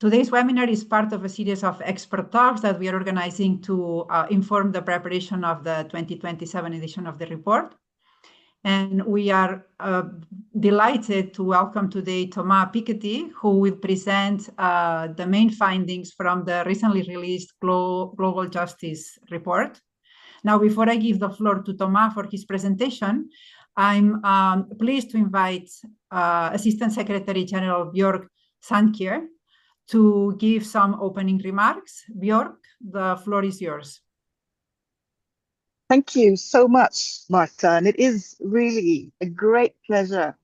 Today's webinar is part of a series of expert talks that we are organizing to inform the preparation of the 2027 edition of the report. And we are delighted to welcome today Thomas Piketty, who will present the main findings from the recently released Global Justice Report. Now, before I give the floor to Thomas for his presentation, I'm pleased to invite Assistant Secretary General Björk Sandkjær to give some opening remarks. Björk, the floor is yours. Thank you so much, Marta. And it is really a great pleasure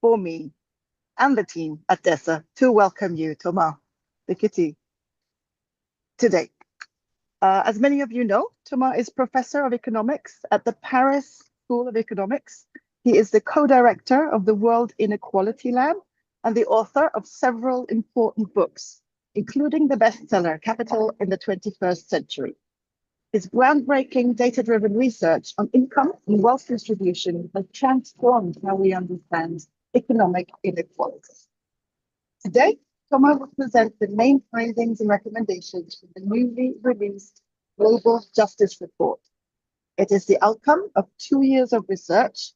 for me and the team at DESA to welcome you, Thomas Piketty, today. As many of you know, Thomas is Professor of Economics at the Paris School of Economics. He is the co-director of the World Inequality Lab and the author of several important books, including the bestseller Capital in the 21st Century. His groundbreaking data-driven research on income and wealth distribution has transformed how we understand economic inequality. Today, Thomas will present the main findings and recommendations from the newly released Global Justice Report. It is the outcome of 2 years of research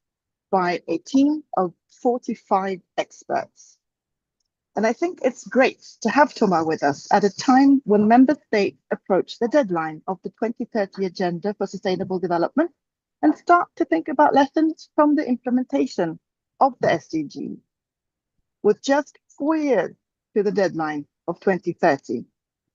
by a team of 45 experts. And I think it's great to have Thomas with us at a time when member states approach the deadline of the 2030 Agenda for Sustainable Development and start to think about lessons from the implementation of the SDG. With just 4 years to the deadline of 2030,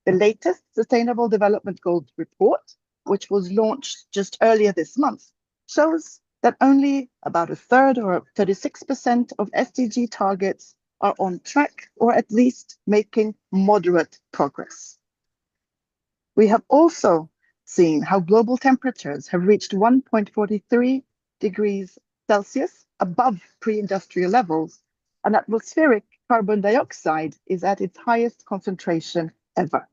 the latest Sustainable Development Goals report, which was launched just earlier this month, shows that only about a third, or 36% of SDG targets, are on track or at least making moderate progress. We have also seen how global temperatures have reached 1.43 degrees Celsius above pre-industrial levels, and atmospheric carbon dioxide is at its highest concentration ever.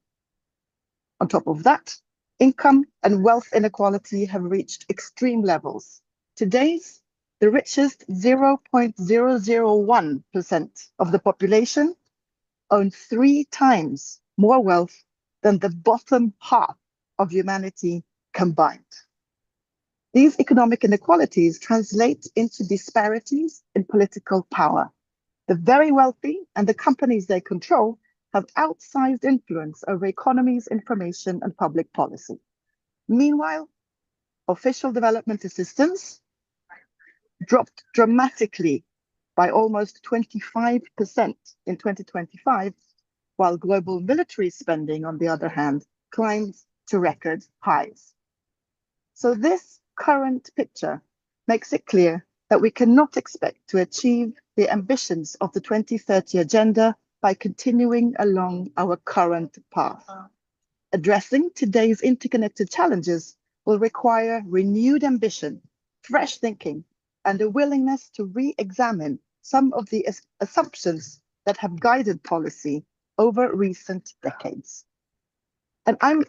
On top of that, income and wealth inequality have reached extreme levels. Today's the richest 0.001% of the population own 3 times more wealth than the bottom half of humanity combined. These economic inequalities translate into disparities in political power. The very wealthy and the companies they control have outsized influence over economies, information, and public policy. Meanwhile, official development assistance dropped dramatically by almost 25% in 2025, while global military spending, on the other hand, climbed to record highs. So this current picture makes it clear that we cannot expect to achieve the ambitions of the 2030 Agenda by continuing along our current path. Addressing today's interconnected challenges will require renewed ambition, fresh thinking, and a willingness to re-examine some of the assumptions that have guided policy over recent decades. And I'm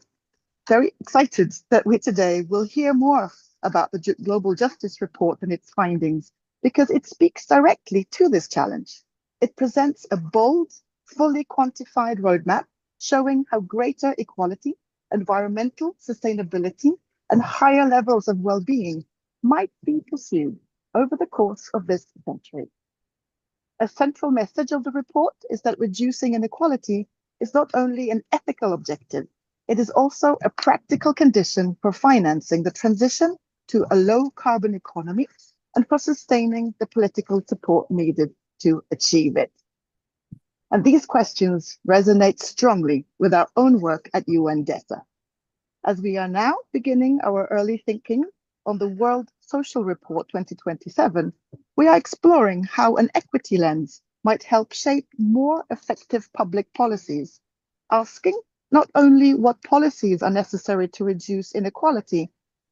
very excited that we today will hear more about the Global Justice Report and its findings, because it speaks directly to this challenge. It presents a bold, fully quantified roadmap showing how greater equality, environmental sustainability, and higher levels of well-being might be pursued over the course of this century. A central message of the report is that reducing inequality is not only an ethical objective, it is also a practical condition for financing the transition to a low-carbon economy and for sustaining the political support needed to achieve it. And these questions resonate strongly with our own work at UN DESA. As we are now beginning our early thinking on the World Social Report 2027, we are exploring how an equity lens might help shape more effective public policies, asking not only what policies are necessary to reduce inequality,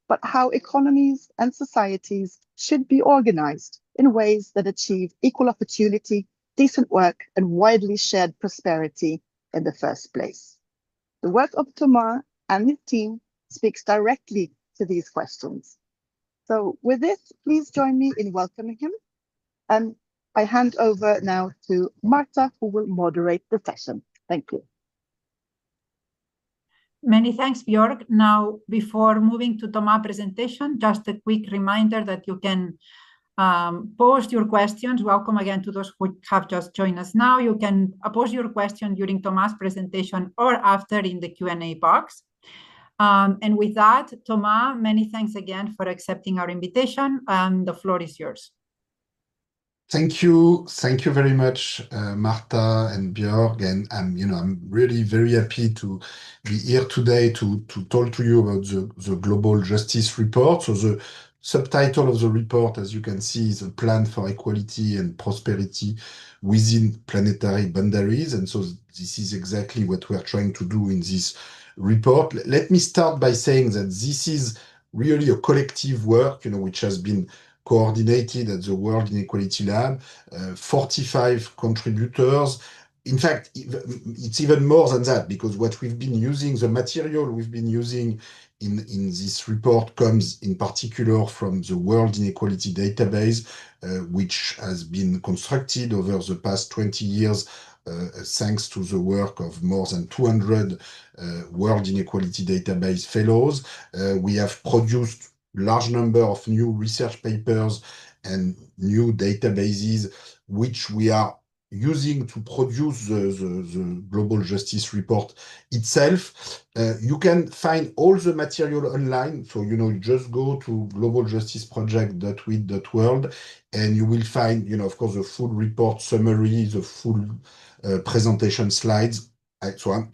but how economies and societies should be organized in ways that achieve equal opportunity, decent work, and widely shared prosperity in the first place. The work of Thomas and his team speaks directly to these questions. So with this, please join me in welcoming him. And I hand over now to Marta, who will moderate the session. Thank you. Many thanks, Björk. Now, before moving to Thomas' presentation, just a quick reminder that you can post your questions. Welcome again to those who have just joined us now. You can post your question during Thomas' presentation or after in the Q&A box. And with that, Thomas, many thanks again for accepting our invitation. The floor is yours. Thank you very much, Marta and Björk, and I'm really very happy to be here today to talk to you about the Global Justice Report. So the subtitle of the report, as you can see, is a plan for equality and prosperity within planetary boundaries, and so this is exactly what we're trying to do in this report. Let me start by saying that this is really a collective work, which has been coordinated at the World Inequality Lab, 45 contributors. In fact, it's even more than that, because what we've been using, the material we've been using in this report comes in particular from the World Inequality Database, which has been constructed over the past 20 years thanks to the work of more than 200 World Inequality Database fellows. We have produced large number of new research papers and new databases, which we are using to produce the Global Justice Report itself. You can find all the material online. So, you just go to globaljusticeproject.wit.world and you will find, of course, the full report summary, the full presentation slides.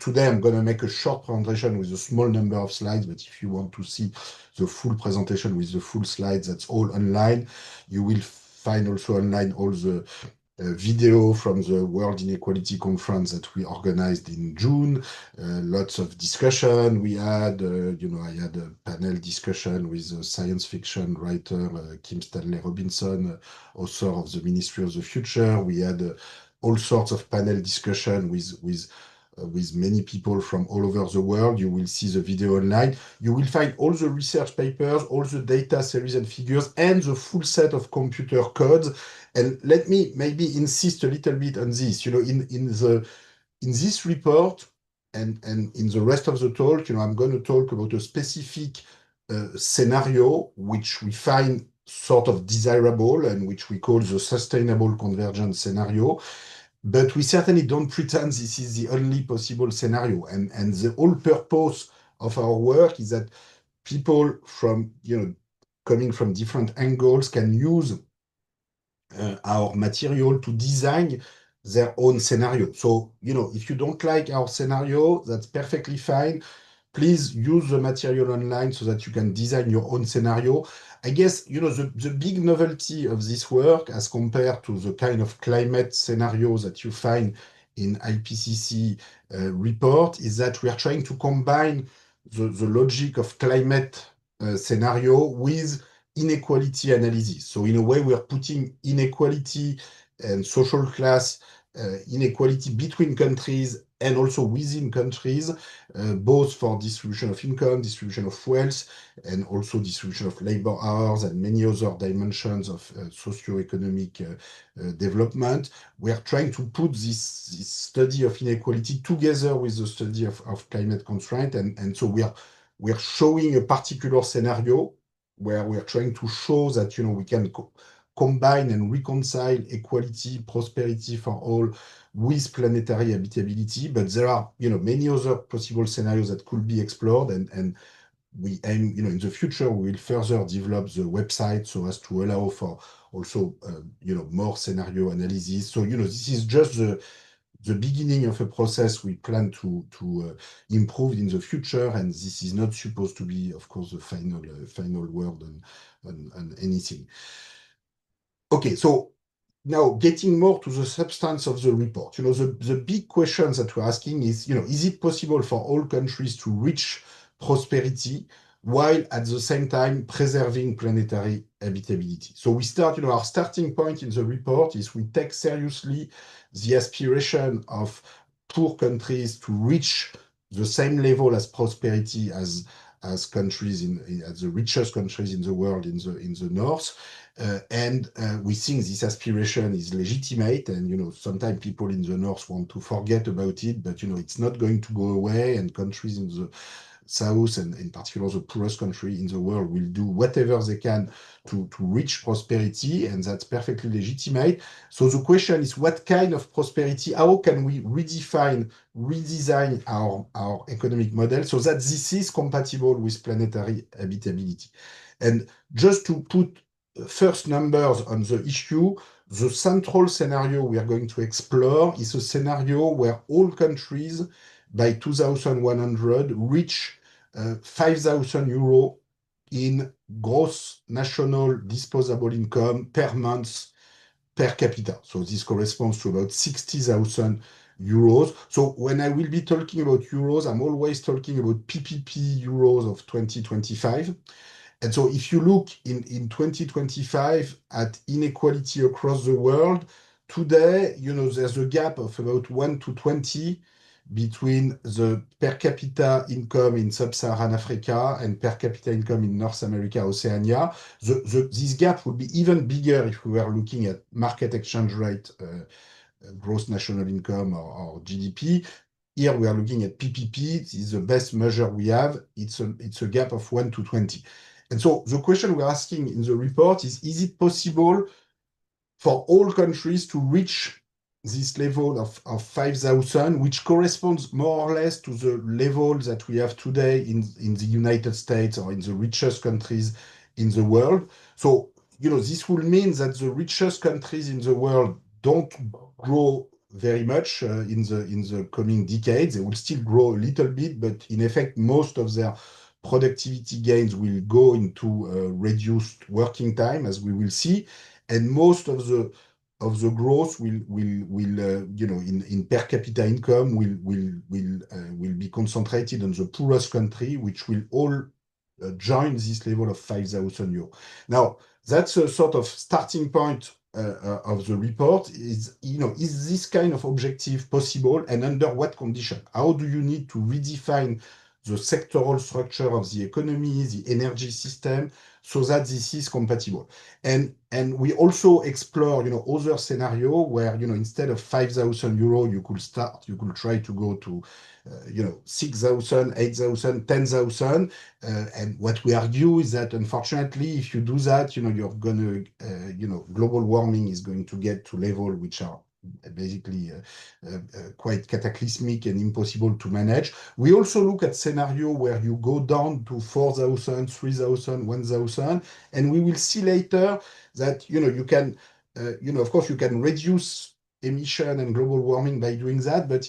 Today I'm going to make a short presentation with a small number of slides, but if you want to see the full presentation with the full slides, that's all online. You will find also online all the video from the World Inequality Conference that we organized in June. Lots of discussion we had. I had a panel discussion with a science fiction writer, Kim Stanley Robinson, author of The Ministry of the Future. We had all sorts of panel discussion with many people from all over the world. You will see the video online. You will find all the research papers, all the data, series and figures, and the full set of computer codes. And let me maybe insist a little bit on this. In this report and in the rest of the talk, I'm going to talk about a specific scenario which we find sort of desirable and which we call the sustainable convergence scenario. But we certainly don't pretend this is the only possible scenario. And the whole purpose of our work is that people from, coming from different angles can use our material to design their own scenario. So, if you don't like our scenario, that's perfectly fine. Please use the material online so that you can design your own scenario. I guess, the big novelty of this work as compared to the kind of climate scenarios that you find in IPCC report is that we are trying to combine the logic of climate scenario with inequality analysis. So in a way, we are putting inequality and social class inequality between countries and also within countries, both for distribution of income, distribution of wealth, and also distribution of labor hours and many other dimensions of socioeconomic development. We are trying to put this study of inequality together with the study of climate constraint. And so we are showing a particular scenario where we are trying to show that, we can combine and reconcile equality, prosperity for all with planetary habitability. But there are, many other possible scenarios that could be explored. And we aim, in the future, we will further develop the website so as to allow for also, more scenario analysis. So, this is just the beginning of a process we plan to improve in the future, and this is not supposed to be, of course, the final word on anything. Okay, so now getting more to the substance of the report, the big questions that we're asking is, is it possible for all countries to reach prosperity while at the same time preserving planetary habitability? So we start, our starting point in the report is we take seriously the aspiration of poor countries to reach the same level as prosperity as as countries as the richest countries in the world in the north. And we think this aspiration is legitimate, and sometimes people in the north want to forget about it, but it's not going to go away, and countries in the south, and in particular the poorest country in the world, will do whatever they can to reach prosperity, and that's perfectly legitimate. So the question is, what kind of prosperity? How can we redesign our economic model so that this is compatible with planetary habitability? And just to put first numbers on the issue, the central scenario we are going to explore is a scenario where all countries by 2100 reach 5,000 euros in gross national disposable income per month per capita. So this corresponds to about 60,000 euros. So when I will be talking about euros, I'm always talking about PPP euros of 2025. And so if you look in 2025 at inequality across the world, today, there's a gap of about 1 to 20 between the per capita income in sub-Saharan Africa and per capita income in North America, Oceania. This gap would be even bigger if we were looking at market exchange rate, gross national income or GDP. Here we are looking at PPP. This is the best measure we have. It's a gap of 1 to 20. And so the question we're asking in the report is it possible for all countries to reach this level of 5,000, which corresponds more or less to the level that we have today in the United States or in the richest countries in the world? So, this will mean that the richest countries in the world don't grow very much in the coming decades. They will still grow a little bit, but in effect, most of their productivity gains will go into reduced working time, as we will see, and most of the growth will in per capita income will be concentrated on the poorest country, which will all join this level of 5,000 euros. Now, that's a sort of starting point of the report. Is this kind of objective possible, and under what condition? How do you need to redefine the sectoral structure of the economy, the energy system, so that this is compatible? And we also explore, other scenario where, instead of 5,000 euros, you could try to go to, 6,000, 8,000, 10,000. And what we argue is that, unfortunately, if you do that, you're gonna, global warming is going to get to level which are basically quite cataclysmic and impossible to manage. We also look at scenario where you go down to 4,000, 3,000, 1,000, and we will see later that you can, of course, you can reduce emission and global warming by doing that, but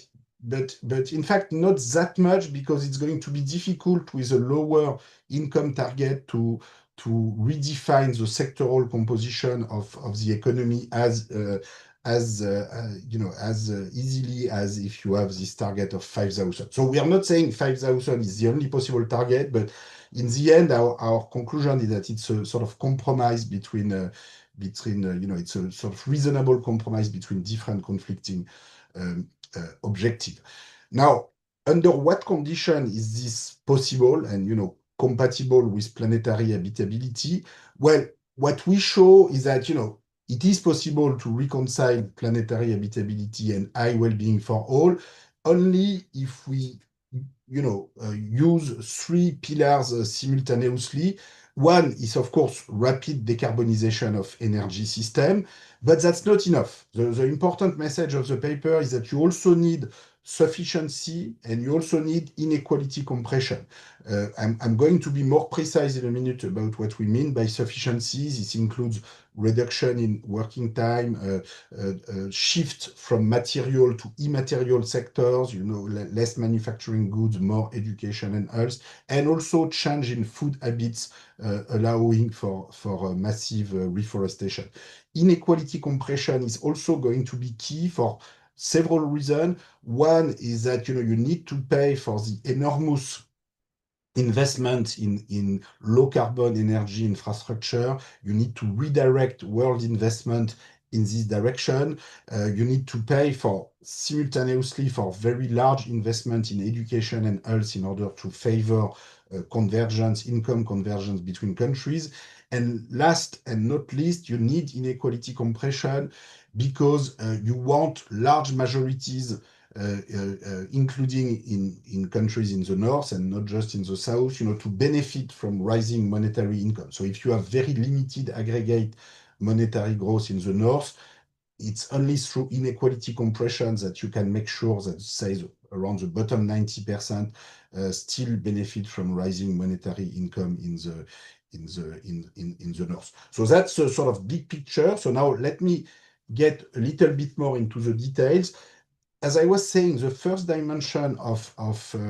in fact not that much, because it's going to be difficult with a lower income target to redefine the sectoral composition of the economy as easily as if you have this target of 5,000. So we are not saying 5,000 is the only possible target, but in the end, our conclusion is that it's a sort of compromise between it's a sort of reasonable compromise between different conflicting objectives. Now, under what condition is this possible and compatible with planetary habitability? Well, what we show is that it is possible to reconcile planetary habitability and high well-being for all only if we use three pillars simultaneously. One is, of course, rapid decarbonization of energy system, but that's not enough. The important message of the paper is that you also need sufficiency and you also need inequality compression. I'm going to be more precise in a minute about what we mean by sufficiency. This includes reduction in working time, shift from material to immaterial sectors, less manufacturing goods, more education and health, and also change in food habits, allowing for massive reforestation. Inequality compression is also going to be key for several reasons. One is that you need to pay for the enormous investment in low carbon energy infrastructure. You need to redirect world investment in this direction. You need to pay for simultaneously for very large investment in education and health in order to favor convergence, income convergence between countries. And last and not least, you need inequality compression because you want large majorities, including in countries in the north and not just in the south, to benefit from rising monetary income. So if you have very limited aggregate monetary growth in the north, it's only through inequality compression that you can make sure that, say, around the bottom 90% still benefit from rising monetary income in the north. So that's a sort of big picture. So now let me get a little bit more into the details. As I was saying, the first dimension of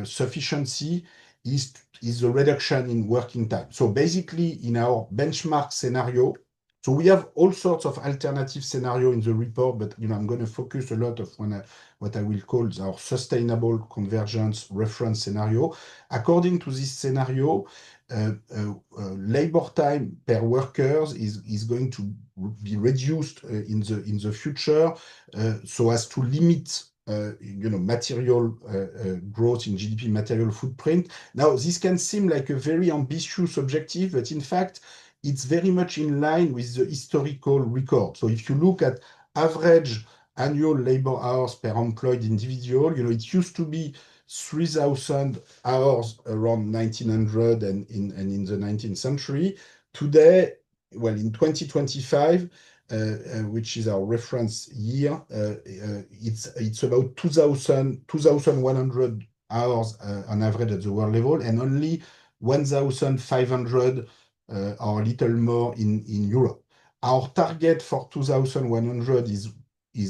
sufficiency is the reduction in working time. So basically, in our benchmark scenario, so we have all sorts of alternative scenario in the report, but I'm going to focus a lot of what I will call our sustainable convergence reference scenario. According to this scenario, labor time per workers is going to be reduced in the future, so as to limit material growth in GDP material footprint. Now, this can seem like a very ambitious objective, but in fact, it's very much in line with the historical record. So if you look at average annual labor hours per employed individual, it used to be 3,000 hours around 1900 and in the 19th century. Today, well, in 2025, which is our reference year, it's about 2,100 hours on average at the world level, and only 1,500 or a little more in Europe. Our target for 2,100 is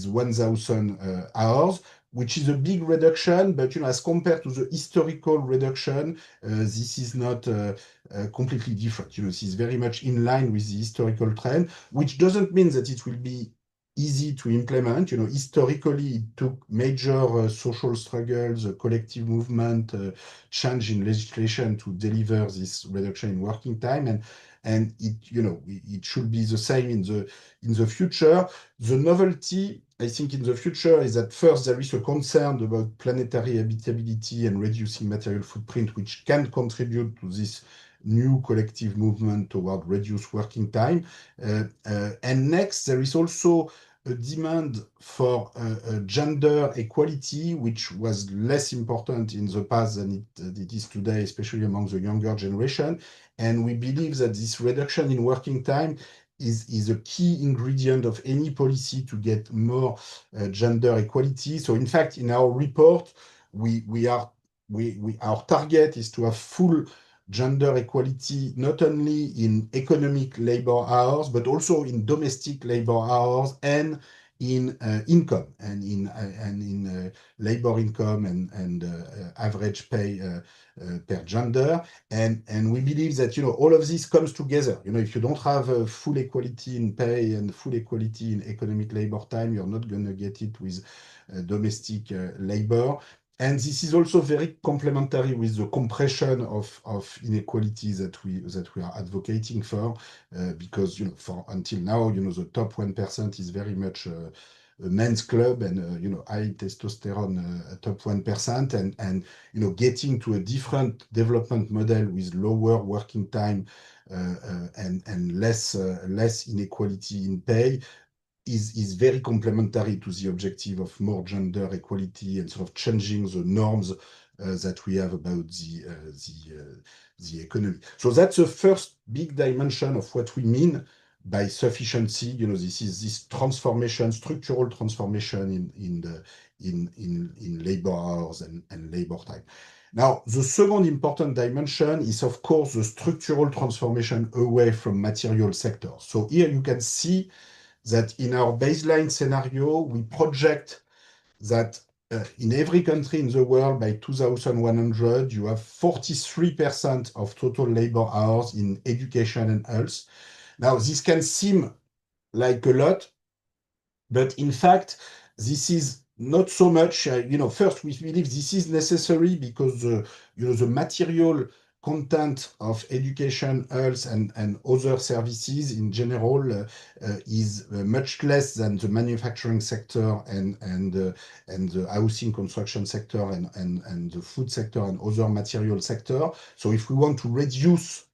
1,000 hours, which is a big reduction, but as compared to the historical reduction, this is not completely different. This is very much in line with the historical trend, which doesn't mean that it will be easy to implement. Historically, it took major social struggles, collective movement, change in legislation to deliver this reduction in working time, and it should be the same in the future. The novelty, I think, in the future is that first there is a concern about planetary habitability and reducing material footprint, which can contribute to this new collective movement toward reduced working time. And next, there is also a demand for gender equality, which was less important in the past than it is today, especially among the younger generation. And we believe that this reduction in working time is a key ingredient of any policy to get more gender equality. So in fact, in our report, our target is to have full gender equality, not only in economic labor hours, but also in domestic labor hours and in income and in labor income and average pay per gender. And we believe that all of this comes together. If you don't have full equality in pay and full equality in economic labor time, you're not going to get it with domestic labor. And this is also very complementary with the compression of inequality that we are advocating for, because for until now, the top 1% is very much a men's club and high testosterone top 1%, and getting to a different development model with lower working time and less inequality in pay is very complementary to the objective of more gender equality and sort of changing the norms that we have about the economy. So that's the first big dimension of what we mean by sufficiency. This is this transformation, structural transformation in labor hours and labor time. Now, the second important dimension is, of course, the structural transformation away from material sectors. So here you can see that in our baseline scenario, we project that in every country in the world by 2100, you have 43% of total labor hours in education and health. Now, this can seem like a lot, but in fact, this is not so much. First, we believe this is necessary because the material content of education, health, and other services in general is much less than the manufacturing sector and the housing construction sector and the food sector and other material sector. So if we want to reduce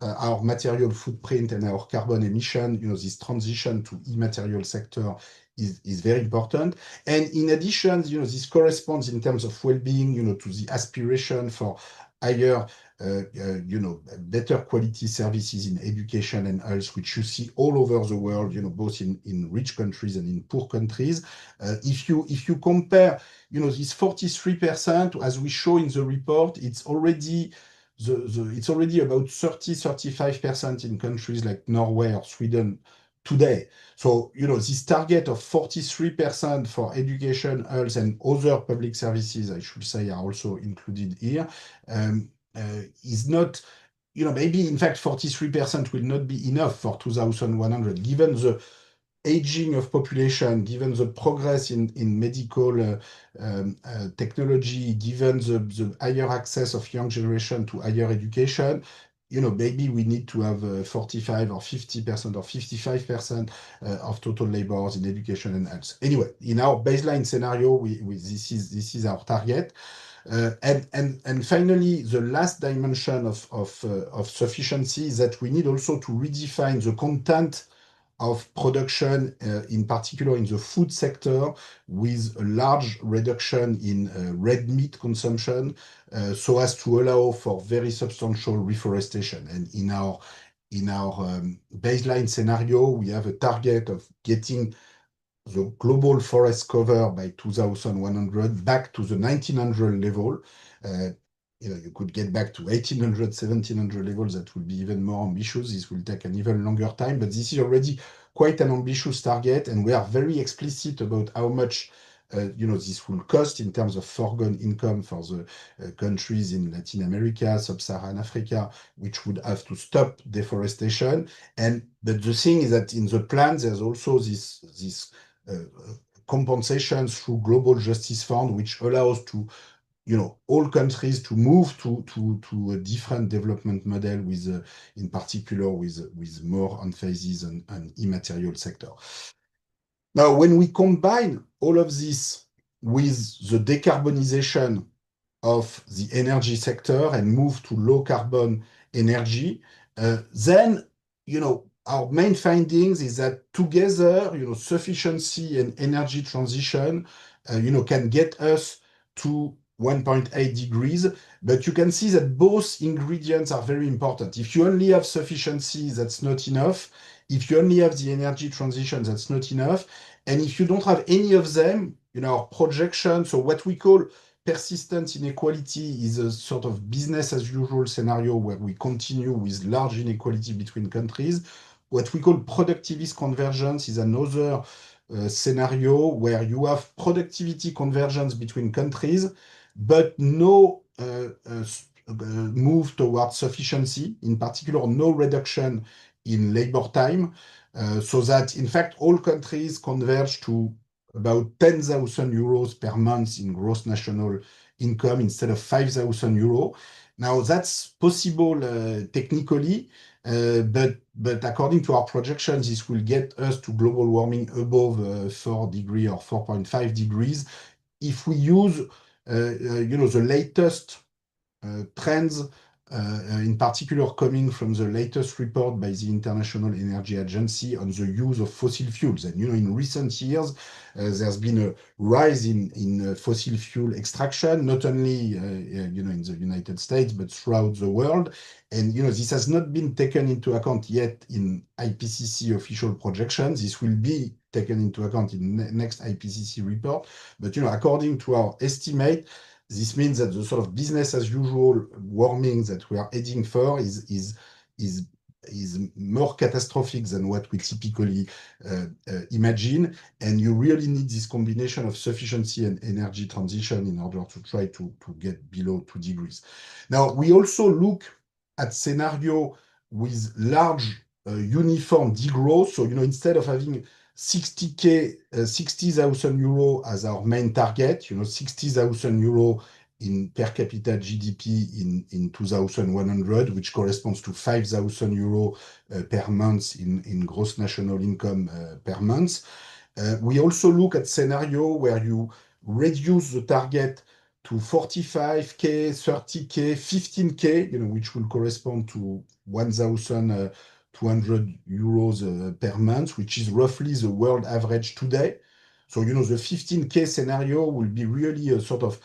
our material footprint and our carbon emission, this transition to immaterial sector is very important. And in addition, this corresponds in terms of well-being, to the aspiration for higher, better quality services in education and health, which you see all over the world, both in rich countries and in poor countries. If you compare, this 43%, as we show in the report, it's already it's already about 35% in countries like Norway or Sweden today. So, this target of 43% for education, health, and other public services, I should say, are also included here, is not, maybe in fact 43% will not be enough for 2100, given the aging of population, given the progress in medical technology, given the higher access of young generation to higher education, maybe we need to have 45 or 50% or 55% of total laborers in education and health. Anyway, in our baseline scenario, this is our target. And finally, the last dimension of sufficiency is that we need also to redefine the content of production, in particular in the food sector, with a large reduction in red meat consumption, so as to allow for very substantial reforestation. And in our baseline scenario, we have a target of getting the global forest cover by 2100 back to the 1900 level. You could get back to 1800, 1700 levels. That will be even more ambitious. This will take an even longer time, but this is already quite an ambitious target, and we are very explicit about how much this will cost in terms of foregone income for the countries in Latin America, Sub-Saharan Africa, which would have to stop deforestation. But the thing is that in the plan, there's also this compensation through Global Justice Fund, which allows to all countries to move to a different development model with, in particular, with more emphasis on immaterial sector. Now, when we combine all of this with the decarbonization of the energy sector and move to low carbon energy, then, our main findings is that together, sufficiency and energy transition, can get us to 1.8 degrees, but you can see that both ingredients are very important. If you only have sufficiency, that's not enough. If you only have the energy transition, that's not enough. And if you don't have any of them, our projection, so what we call persistent inequality is a sort of business as usual scenario where we continue with large inequality between countries. What we call productivist convergence is another scenario where you have productivity convergence between countries, but no move towards sufficiency, in particular, no reduction in labor time, so that, in fact, all countries converge to about 10,000 euros per month in gross national income instead of 5,000 euros. Now, that's possible technically, but according to our projections, this will get us to global warming above 4 degrees or 4.5 degrees if we use the latest trends, in particular coming from the latest report by the International Energy Agency on the use of fossil fuels. And in recent years, there's been a rise in fossil fuel extraction, not only in the United States, but throughout the world. And this has not been taken into account yet in IPCC official projections. This will be taken into account in next IPCC report. But according to our estimate, this means that the sort of business as usual warming that we are heading for is more catastrophic than what we typically imagine. And you really need this combination of sufficiency and energy transition in order to try to get below 2 degrees. Now, we also look at scenario with large uniform degrowth. So, instead of having 60,000 euro as our main target, 60,000 euro in per capita GDP in 2100, which corresponds to 5,000 euro per month in gross national income per month. We also look at scenario where you reduce the target to 45K, 30K, 15K, which will correspond to 1,200 euros per month, which is roughly the world average today. So, the 15K scenario will be really a sort of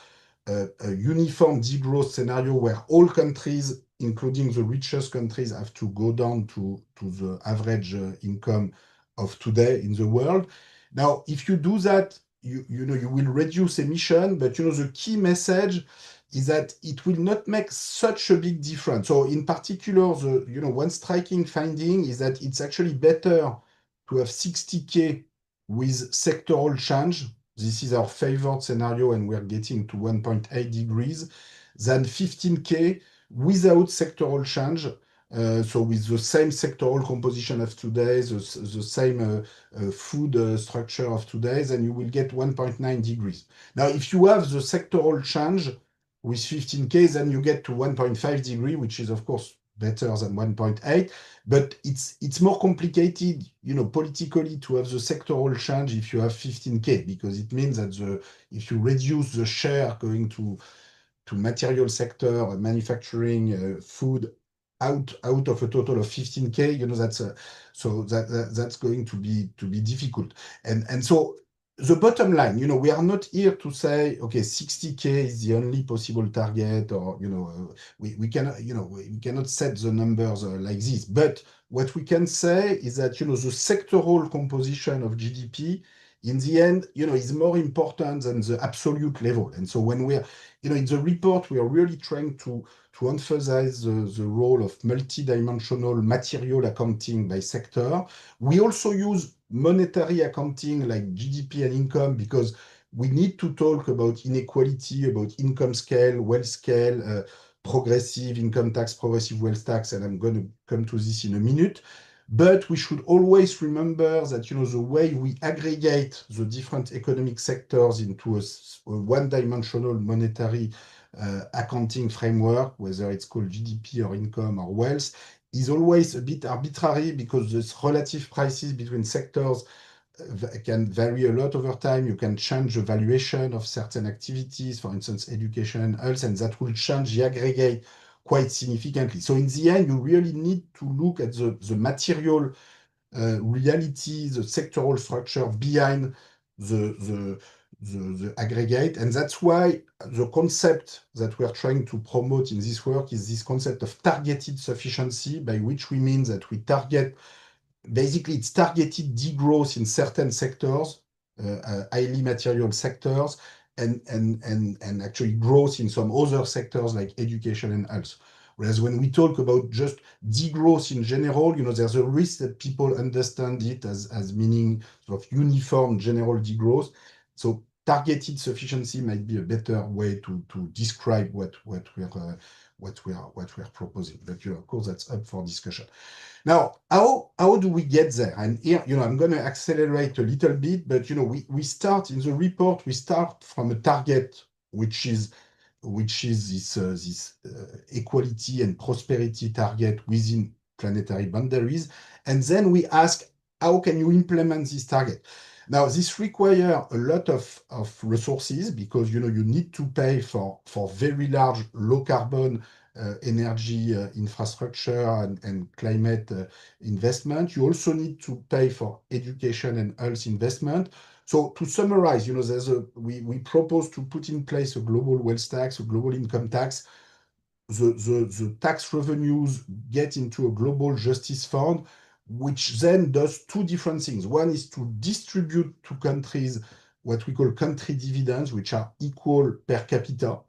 a uniform degrowth scenario where all countries, including the richest countries, have to go down to the average income of today in the world. Now, if you do that, you will reduce emission, but the key message is that it will not make such a big difference. So in particular, one striking finding is that it's actually better to have 60K with sectoral change. This is our favored scenario, and we're getting to 1.8 degrees, than 15K without sectoral change. So with the same sectoral composition of today, the same food structure of today, then you will get 1.9 degrees. Now, if you have the sectoral change with 15K, then you get to 1.5 degree, which is, of course, better than 1.8. But it's more complicated, politically to have the sectoral change if you have 15K, because it means that if you reduce the share going to material sector, manufacturing, food, out of a total of 15K, that's going to be difficult. And so the bottom line, we are not here to say, okay, 60K is the only possible target, or we cannot set the numbers like this. But what we can say is that the sectoral composition of GDP in the end, is more important than the absolute level. And so when we're in the report, we are really trying to emphasize the role of multidimensional material accounting by sector. We also use monetary accounting like GDP and income, because we need to talk about inequality, about income scale, wealth scale, progressive income tax, progressive wealth tax, and I'm going to come to this in a minute. But we should always remember that, the way we aggregate the different economic sectors into a one-dimensional monetary accounting framework, whether it's called GDP or income or wealth, is always a bit arbitrary, because the relative prices between sectors can vary a lot over time. You can change the valuation of certain activities, for instance, education and health, and that will change the aggregate quite significantly. So in the end, you really need to look at the material reality, the sectoral structure behind the aggregate. And that's why the concept that we're trying to promote in this work is this concept of targeted sufficiency, by which we mean that we target, basically it's targeted degrowth in certain sectors, highly material sectors, and actually growth in some other sectors like education and health. Whereas when we talk about just degrowth in general, there's a risk that people understand it as meaning sort of uniform general degrowth. So targeted sufficiency might be a better way to describe what we're proposing. But of course, that's up for discussion. Now, how do we get there? And here, I'm going to accelerate a little bit, but we start in the report. We start from a target which is this equality and prosperity target within planetary boundaries, and then we ask, how can you implement this target? Now, this requires a lot of resources, because you need to pay for very large low carbon energy infrastructure and climate investment. You also need to pay for education and health investment. So to summarize, we propose to put in place a global wealth tax, a global income tax. The tax revenues get into a global justice fund, which then does two different things. One is to distribute to countries what we call country dividends, which are equal per capita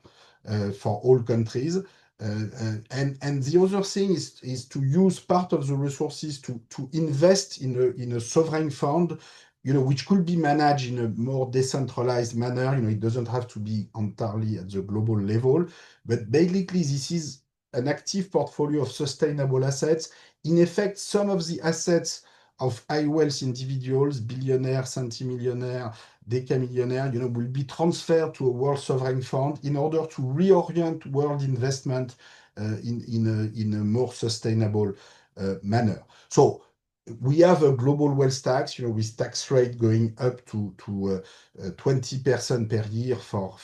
for all countries. And the other thing is to use part of the resources to invest in a sovereign fund, which could be managed in a more decentralized manner. It doesn't have to be entirely at the global level, but basically this is an active portfolio of sustainable assets. In effect, some of the assets of high wealth individuals, billionaires, centimillionaires, decamillionaire, will be transferred to a world sovereign fund in order to reorient world investment in a more sustainable manner. So we have a global wealth tax, with tax rate going up to 20% per year for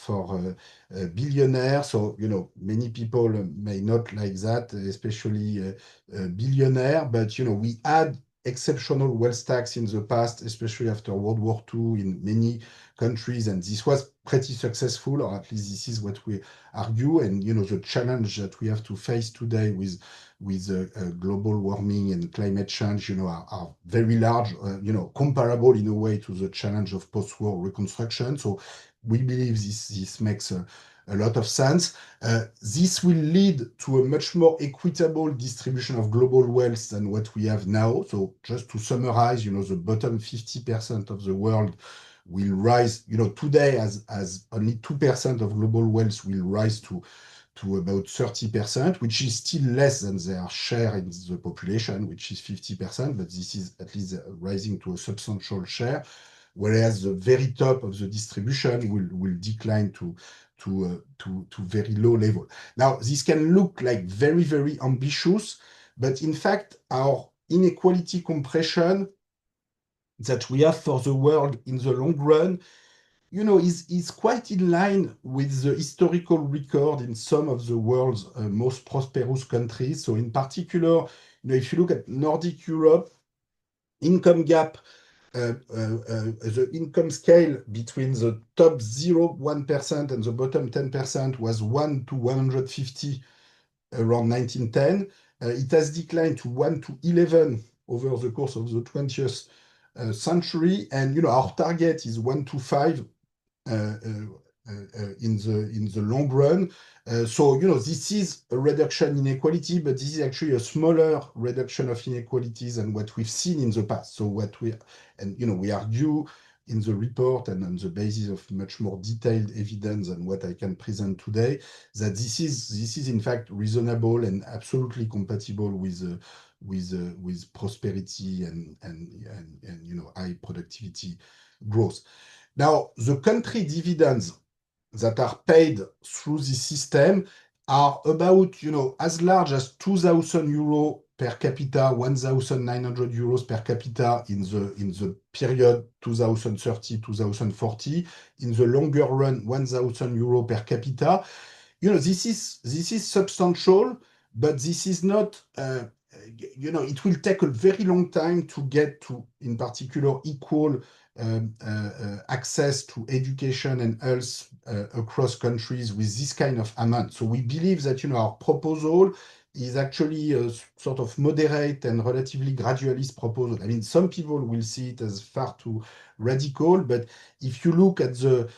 billionaires. So, many people may not like that, especially billionaire, but, we had exceptional wealth tax in the past, especially after World War II in many countries, and this was pretty successful, or at least this is what we argue. And the challenge that we have to face today with global warming and climate change, are very large, comparable in a way to the challenge of post-war reconstruction. So we believe this makes a lot of sense. This will lead to a much more equitable distribution of global wealth than what we have now. So just to summarize, the bottom 50% of the world will rise, today as only 2% of global wealth will rise to about 30%, which is still less than their share in the population, which is 50%, but this is at least rising to a substantial share, whereas the very top of the distribution will decline to very low level. Now, this can look like very, very ambitious, but in fact, our inequality compression that we have for the world in the long run, is quite in line with the historical record in some of the world's most prosperous countries. So in particular, if you look at Nordic Europe, income gap, the income scale between the top 0.1% and the bottom 10% was 1 to 150 around 1910. It has declined to 1 to 11 over the course of the 20th century. And our target is 1 to 5 in the long run. So this is a reduction in inequality, but this is actually a smaller reduction of inequalities than what we've seen in the past. So we argue in the report, and on the basis of much more detailed evidence than what I can present today, that this is in fact reasonable and absolutely compatible with prosperity and high productivity growth. Now, the country dividends that are paid through this system are about, as large as 2,000 euros per capita, 1,900 euros per capita in the period 2030-2040. In the longer run, 1,000 euros per capita. This is substantial, but this is not. It will take a very long time to get to, in particular, equal access to education and health across countries with this kind of amount. So we believe that our proposal is actually a sort of moderate and relatively gradualist proposal. I mean, some people will see it as far too radical, but if you look at the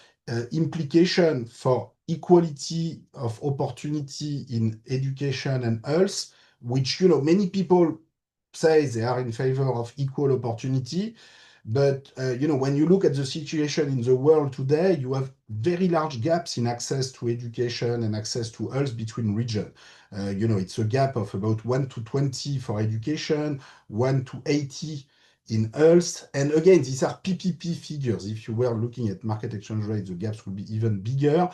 implication for equality of opportunity in education and health, which many people say they are in favor of equal opportunity. But when you look at the situation in the world today, you have very large gaps in access to education and access to health between regions. It's a gap of about 1 to 20 for education, 1 to 80 in health. And again, these are PPP figures. If you were looking at market exchange rates, the gaps would be even bigger.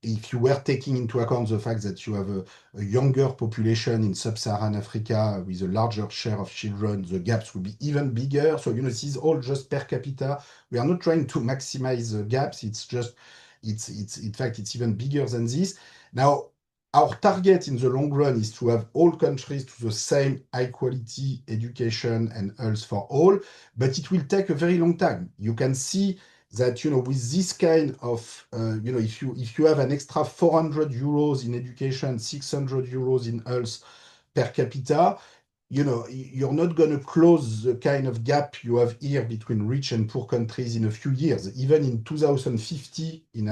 If you were taking into account the fact that you have a younger population in sub-Saharan Africa with a larger share of children, the gaps would be even bigger. So, this is all just per capita. We are not trying to maximize the gaps. In fact, it's even bigger than this. Now, our target in the long run is to have all countries to the same high quality education and health for all, but it will take a very long time. You can see that, with this kind of, if you have an extra 400 euros in education, 600 euros in health per capita, you're not going to close the kind of gap you have here between rich and poor countries in a few years. Even in 2050, in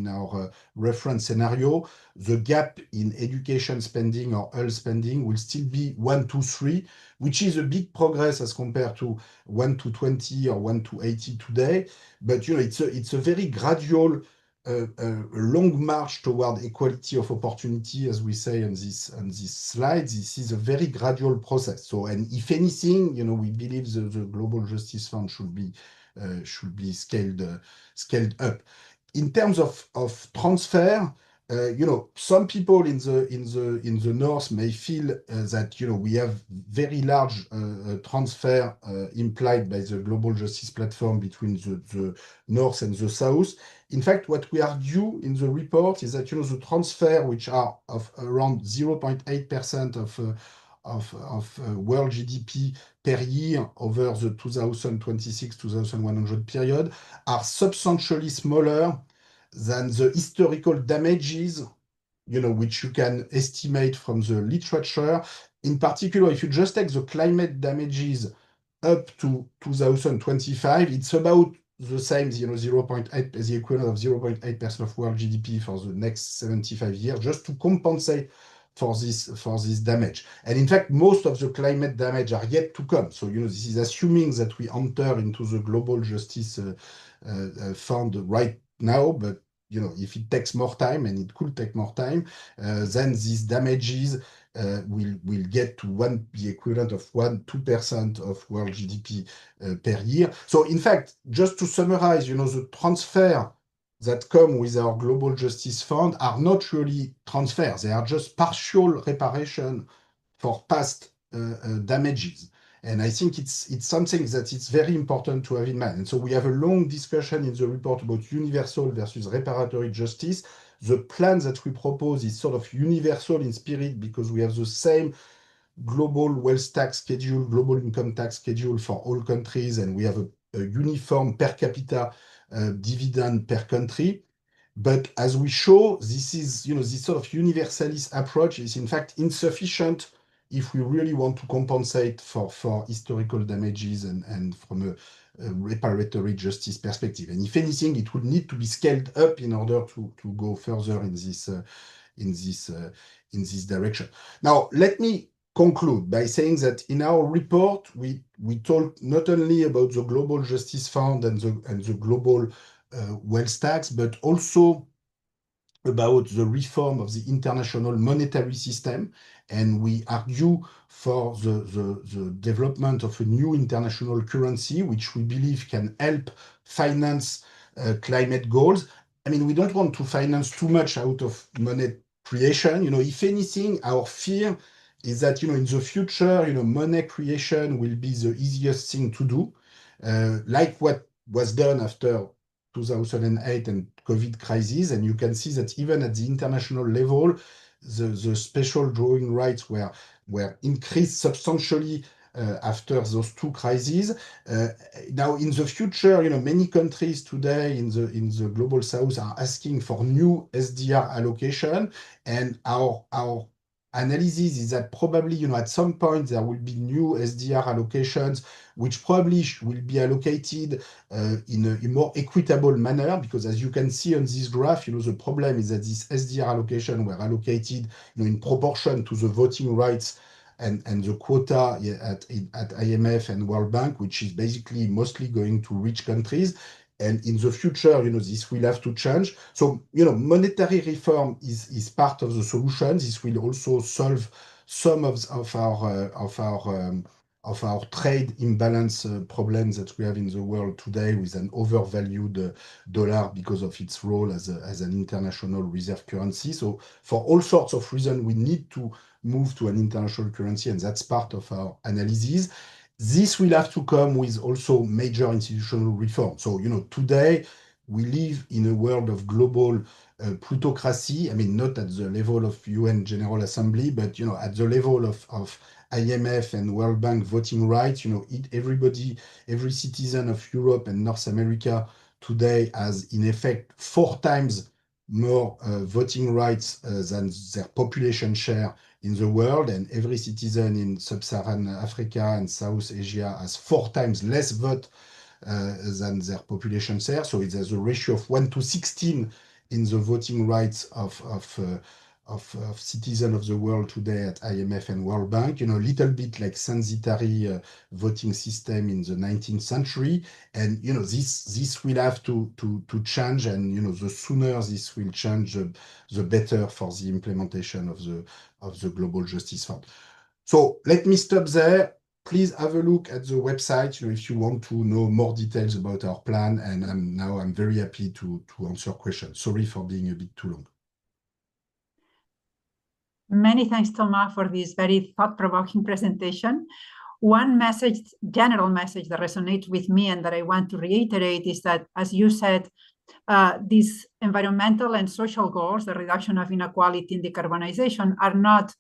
our reference scenario, the gap in education spending or health spending will still be 1 to 3, which is a big progress as compared to 1 to 20 or 1 to 80 today. But it's a very gradual, long march toward equality of opportunity, as we say on this slide. This is a very gradual process. So, and if anything, we believe the Global Justice Fund should be should be scaled up. In terms of transfer, some people in the north may feel that we have very large transfer implied by the global justice platform between the north and the south. In fact, what we argue in the report is that the transfer, which are of around 0.8% of world GDP per year over the 2026-2100 period, are substantially smaller than the historical damages, which you can estimate from the literature. In particular, if you just take the climate damages up to 2025, it's about the same, 0.8, the equivalent of 0.8% of world GDP for the next 75 years, just to compensate for this damage. And in fact, most of the climate damage are yet to come. So, this is assuming that we enter into the global justice fund right now, but if it takes more time, and it could take more time, then these damages will get to the equivalent of 2% of world GDP per year. So in fact, just to summarize, the transfer that come with our global justice fund are not really transfers. They are just partial reparation for past damages. And I think it's something that it's very important to have in mind. And so we have a long discussion in the report about universal versus reparatory justice. The plan that we propose is sort of universal in spirit because we have the same global wealth tax schedule, global income tax schedule for all countries, and we have a uniform per capita dividend per country. But as we show, this is, this sort of universalist approach is in fact insufficient if we really want to compensate for historical damages and from a reparatory justice perspective. And if anything, it would need to be scaled up in order to go further in this direction. Now, let me conclude by saying that in our report, we talk not only about the Global Justice Fund and the global wealth tax, but also about the reform of the international monetary system. And we argue for the development of a new international currency, which we believe can help finance climate goals. I mean, we don't want to finance too much out of money creation. If anything, our fear is that, in the future, money creation will be the easiest thing to do, like what was done after 2008 and COVID crisis. And you can see that even at the international level, the special drawing rights were increased substantially after those two crises. Now, in the future, many countries today in the global south are asking for new SDR allocation, and our analysis is that probably, at some point there will be new SDR allocations, which probably will be allocated in a more equitable manner, because as you can see on this graph, the problem is that this SDR allocation were allocated in proportion to the voting rights and the quota at IMF and World Bank, which is basically mostly going to rich countries. And in the future, this will have to change. So, monetary reform is part of the solution. This will also solve some of our trade imbalance problems that we have in the world today, with an overvalued dollar because of its role as an international reserve currency. So for all sorts of reasons, we need to move to an international currency, and that's part of our analysis. This will have to come with also major institutional reform. So, today we live in a world of global plutocracy. I mean, not at the level of UN General Assembly, but, at the level of IMF and World Bank voting rights. Every citizen of Europe and North America today has, in effect, 4 times more voting rights than their population share in the world, and every citizen in sub-Saharan Africa and South Asia has 4 times less vote than their population share. So there's a ratio of 1 to 16 in the voting rights of citizens of the world today at IMF and World Bank. A little bit like transitory voting system in the 19th century. And this will have to change, and the sooner this will change, the better for the implementation of the Global Justice Fund. So let me stop there. please have a look at the website, if you want to know more details about our plan. And I'm very happy to answer questions. Sorry for being a bit too long. Many thanks, Thomas, for this very thought-provoking presentation. One message, general message that resonates with me and that I want to reiterate is that, as you said, these environmental and social goals, the reduction of inequality and decarbonization, are not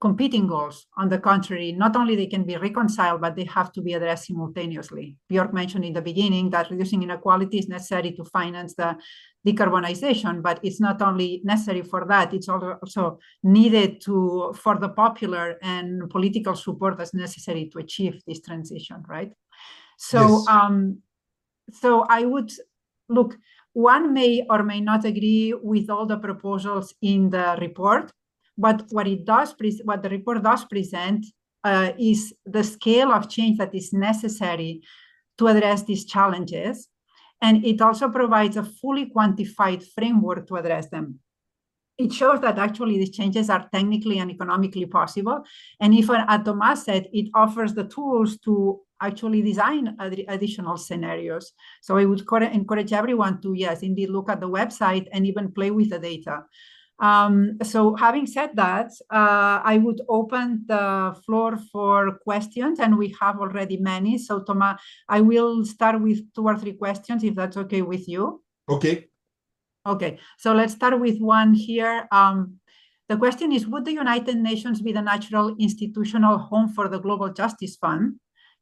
competing goals. On the contrary, not only they can be reconciled, but they have to be addressed simultaneously. Björk mentioned in the beginning that reducing inequality is necessary to finance the decarbonization, but it's not only necessary for that, it's also needed for the popular and political support that's necessary to achieve this transition, right? So, Yes. So I would look, one may or may not agree with all the proposals in the report, but what the report does present is the scale of change that is necessary to address these challenges. And it also provides a fully quantified framework to address them. It shows that actually these changes are technically and economically possible. And even, as Thomas said, it offers the tools to actually design additional scenarios. So I would encourage everyone to, yes, indeed, look at the website and even play with the data. So having said that, I would open the floor for questions, and we have already many. So Thomas, I will start with 2 or 3 questions, if that's okay with you. Okay. Okay, so let's start with one here. The question is, would the United Nations be the natural institutional home for the Global Justice Fund,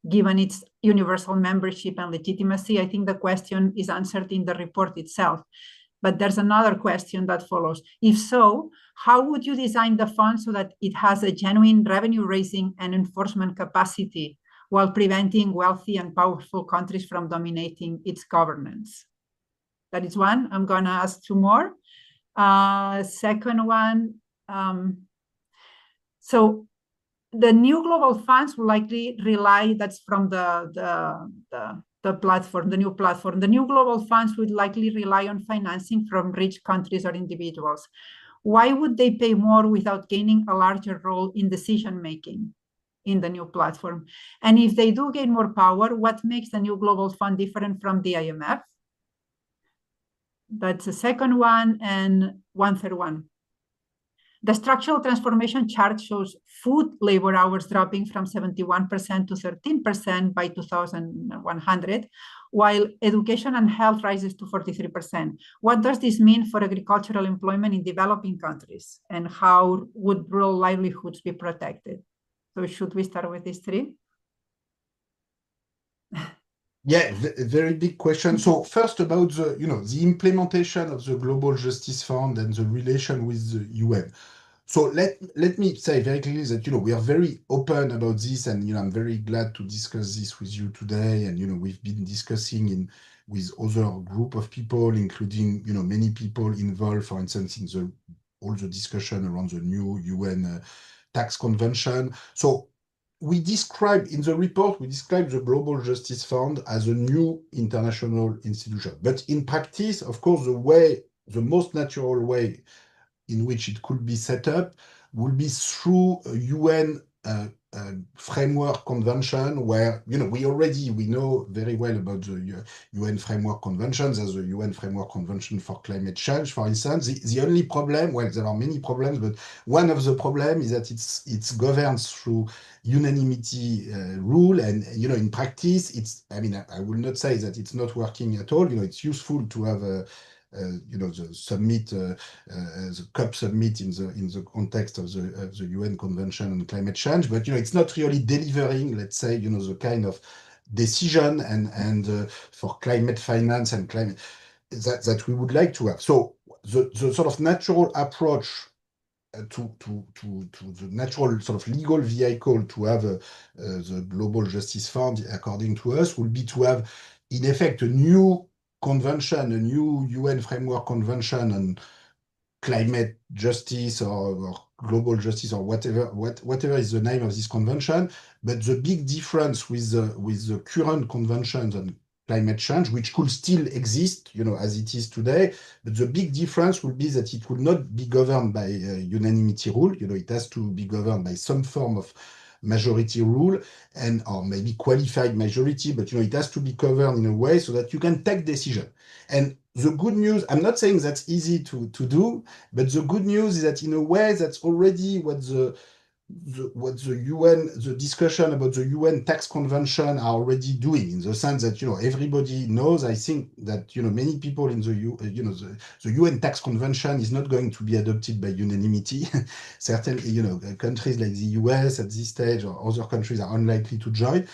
given its universal membership and legitimacy? I think the question is answered in the report itself. But there's another question that follows. If so, how would you design the fund so that it has a genuine revenue-raising and enforcement capacity while preventing wealthy and powerful countries from dominating its governance? That is one. I'm going to ask 2 more. Second one. So the new global funds will likely rely, that's from the platform, the new platform. The new global funds would likely rely on financing from rich countries or individuals. Why would they pay more without gaining a larger role in decision-making in the new platform? And if they do gain more power, what makes the new global fund different from the IMF? That's the second one. And one third one. The structural transformation chart shows food labor hours dropping from 71% to 13% by 2100, while education and health rises to 43%. What does this mean for agricultural employment in developing countries? And how would rural livelihoods be protected? So should we start with these 3? Yeah, very big question. So first about the implementation of the Global Justice Fund and the relation with the UN. So let me say very clearly that we are very open about this, and I'm very glad to discuss this with you today. And we've been discussing with other group of people, including many people involved, for instance, in all the discussion around the new UN tax convention. So we describe in the report, we describe the Global Justice Fund as a new international institution. But in practice, of course, the most natural way in which it could be set up will be through a UN framework convention, where we know very well about the UN framework conventions. As the UN framework convention for climate change, for instance. The only problem, well, there are many problems, but one of the problems is that it's governed through unanimity rule, and in practice, I will not say that it's not working at all. It's useful to have the summit, the COP summit in the context of the UN Convention on Climate Change, but it's not really delivering, let's say, the kind of decision and for climate finance and climate that we would like to have. So the sort of natural approach to the natural sort of legal vehicle to have the Global Justice Fund, according to us, will be to have, in effect, a new convention, a new UN framework convention on climate justice or global justice or whatever is the name of this convention. But the big difference with the current conventions on climate change, which could still exist, as it is today, but the big difference will be that it will not be governed by unanimity rule. It has to be governed by some form of majority rule and or maybe qualified majority, but it has to be covered in a way so that you can take decision. And the good news, I'm not saying that's easy to do, but the good news is that in a way that's already what the UN, the discussion about the UN tax convention are already doing, in the sense that everybody knows. I think that many people in the UN tax convention is not going to be adopted by unanimity. Certainly, countries like the US at this stage or other countries are unlikely to join.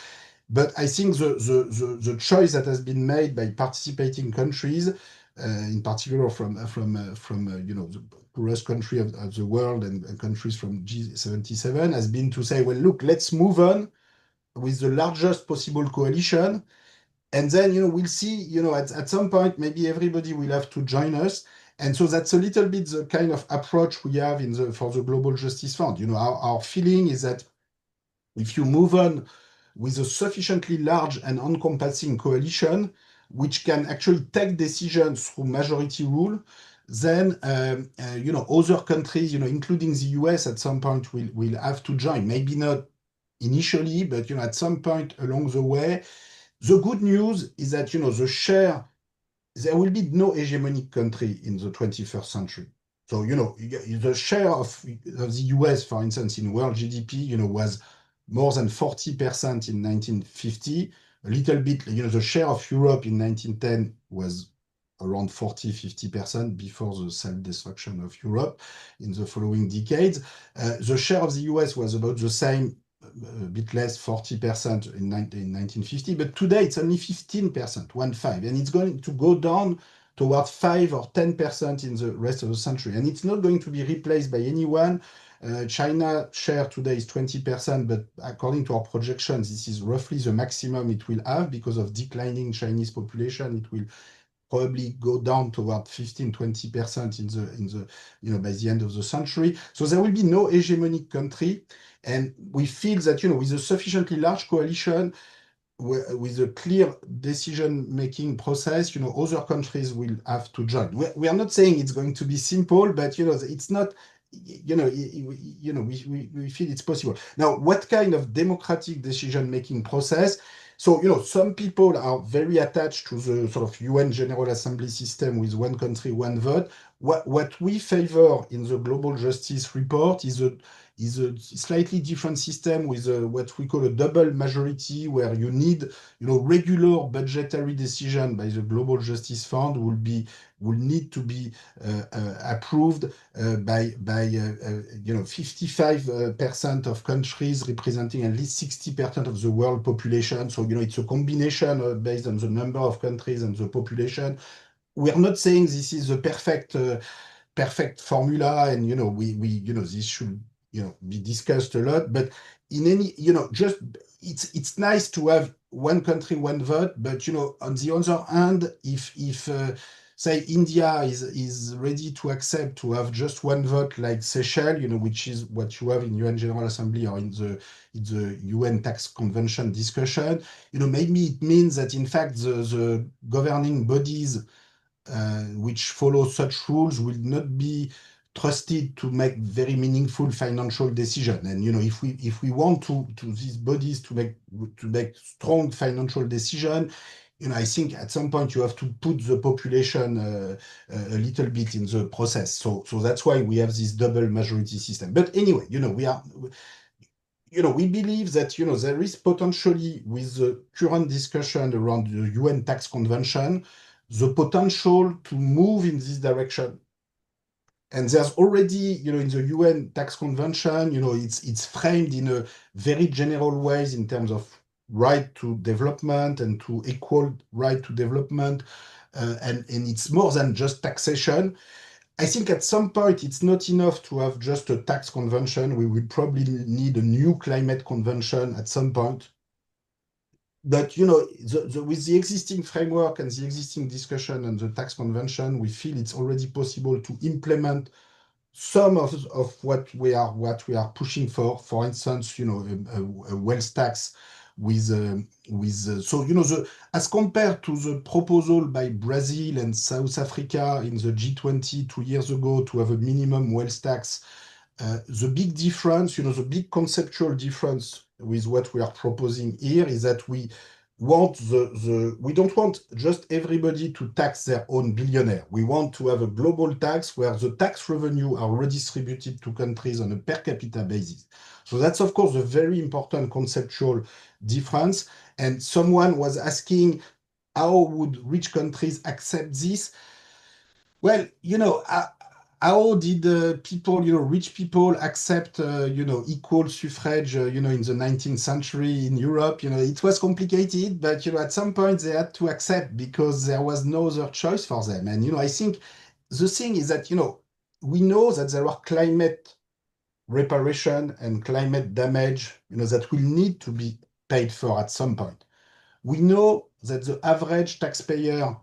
But I think the choice that has been made by participating countries, in particular from the poorest country of the world and countries from G77, has been to say, well, look, let's move on with the largest possible coalition, and then we'll see. At some point, maybe everybody will have to join us. And so that's a little bit the kind of approach we have for the Global Justice Fund. Our feeling is that if you move on with a sufficiently large and encompassing coalition, which can actually take decisions through majority rule, then other countries, including the US, at some point will have to join. Maybe not initially, but at some point along the way. The good news is that there will be no hegemonic country in the 21st century. So the share of the US, for instance, in world GDP, was more than 40% in 1950. A little bit, the share of Europe in 1910 was around 40-50% before the self-destruction of Europe in the following decades. The share of the US was about the same, a bit less, 40% in 1950, but today it's only 15%, 1.5, and it's going to go down toward 5 or 10% in the rest of the century. And it's not going to be replaced by anyone. China share today is 20%, but according to our projections, this is roughly the maximum it will have because of declining Chinese population. It will probably go down toward 15-20% by the end of the century. So there will be no hegemonic country, and we feel that with a sufficiently large coalition, with a clear decision-making process, other countries will have to join. We are not saying it's going to be simple, but it's not. We feel it's possible. Now, what kind of democratic decision-making process? So, some people are very attached to the sort of UN General Assembly system with one country, one vote. What we favor in the Global Justice Report is a slightly different system with what we call a double majority, where you need, regular budgetary decision by the Global Justice Fund will need to be approved by 55% of countries representing at least 60% of the world population. So it's a combination based on the number of countries and the population. We're not saying this is a perfect formula, and this should be discussed a lot. But in any just it's nice to have one country, one vote. But on the other hand, if say India is ready to accept to have just one vote like Seychelles, which is what you have in UN General Assembly or in the UN tax convention discussion, maybe it means that in fact the governing bodies which follow such rules will not be trusted to make very meaningful financial decision. And if we want to these bodies to make strong financial decision, I think at some point you have to put the population a little bit in the process. So that's why we have this double majority system. But anyway, we believe that there is potentially, with the current discussion around the UN tax convention, the potential to move in this direction. And there's already, in the UN tax convention, it's framed in a very general ways in terms of right to development and to equal right to development, and it's more than just taxation. I think at some point it's not enough to have just a tax convention. We will probably need a new climate convention at some point. But with the existing framework and the existing discussion on the tax convention, we feel it's already possible to implement some of what we are pushing for. For instance, a wealth tax as compared to the proposal by Brazil and South Africa in the G20 2 years ago to have a minimum wealth tax The big difference, the big conceptual difference with what we are proposing here is that we don't want just everybody to tax their own billionaire. We want to have a global tax where the tax revenue are redistributed to countries on a per capita basis. So that's, of course, a very important conceptual difference. And someone was asking, how would rich countries accept this? Well, how did people, rich people accept, equal suffrage, in the 19th century in Europe? It was complicated, but, at some point they had to accept because there was no other choice for them. And, I think the thing is that, we know that there are climate reparation and climate damage, that will need to be paid for at some point. We know that the average taxpayer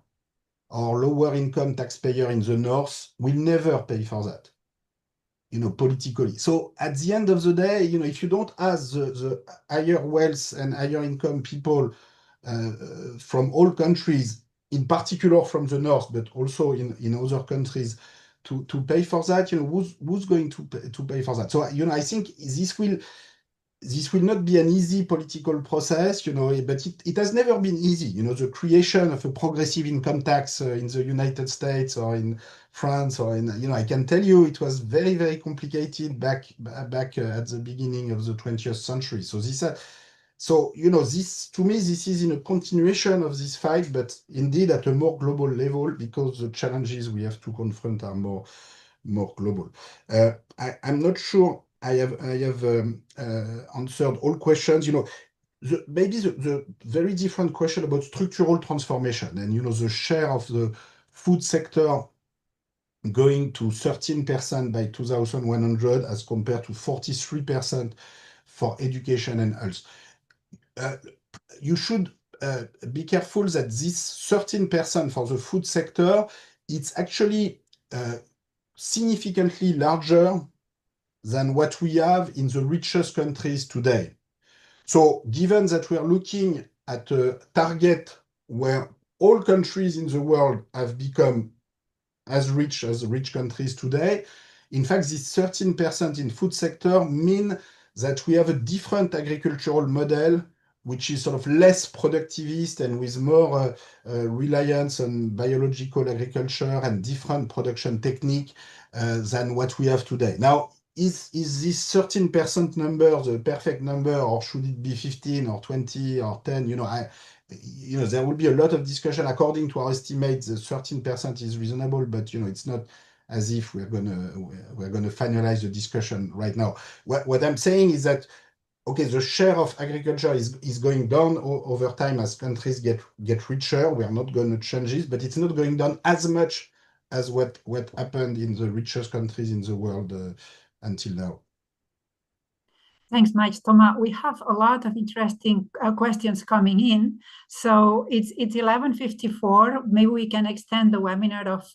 or lower income taxpayer in the north will never pay for that, politically. So at the end of the day, if you don't ask the higher wealth and higher income people from all countries, in particular from the north, but also in other countries, to pay for that, who's going to pay for that? So, I think this will not be an easy political process, but it has never been easy. The creation of a progressive income tax in the United States or in France or I can tell you it was very, very complicated back at the beginning of the 20th century. So this, to me, this is in a continuation of this fight, but indeed at a more global level because the challenges we have to confront are more global. I'm not sure I have answered all questions. Maybe the very different question about structural transformation and the share of the food sector going to 13% by 2100 as compared to 43% for education and health. You should be careful that this 13% for the food sector, it's actually significantly larger than what we have in the richest countries today. So given that we are looking at a target where all countries in the world have become as rich as the rich countries today, in fact, this 13% in food sector mean that we have a different agricultural model, which is sort of less productivist and with more reliance on biological agriculture and different production technique than what we have today. Now, is this 13% number the perfect number, or should it be 15 or 20 or 10? There will be a lot of discussion. According to our estimates, the 13% is reasonable, but it's not as if we're gonna finalize the discussion right now. What I'm saying is that okay, the share of agriculture is going down over time as countries get richer. We are not going to change this, but it's not going down as much as what happened in the richest countries in the world until now. Thanks much, Thomas. We have a lot of interesting questions coming in. So it's 11:54. Maybe we can extend the webinar of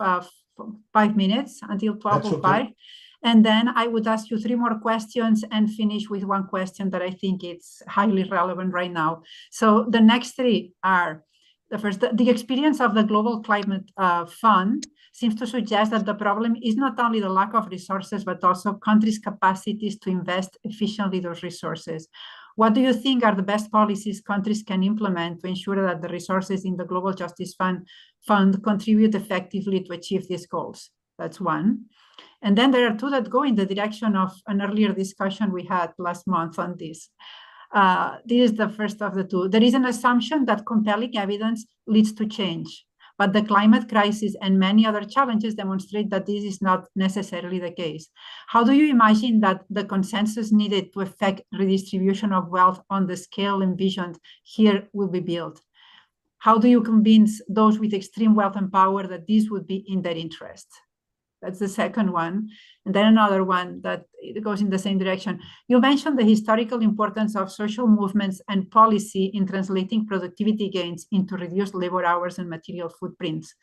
5 minutes until 12:05. Okay. And then I would ask you 3 more questions and finish with one question that I think it's highly relevant right now. So the next 3 are, the first, the experience of the Global Climate Fund seems to suggest that the problem is not only the lack of resources, but also countries' capacities to invest efficiently those resources. What do you think are the best policies countries can implement to ensure that the resources in the Global Justice Fund contribute effectively to achieve these goals? That's one. And then there are 2 that go in the direction of an earlier discussion we had last month on this. This is the first of the 2. There is an assumption that compelling evidence leads to change, but the climate crisis and many other challenges demonstrate that this is not necessarily the case. How do you imagine that the consensus needed to effect redistribution of wealth on the scale envisioned here will be built? How do you convince those with extreme wealth and power that this would be in their interest? That's the second one. And then another one that it goes in the same direction. You mentioned the historical importance of social movements and policy in translating productivity gains into reduced labor hours and material footprints.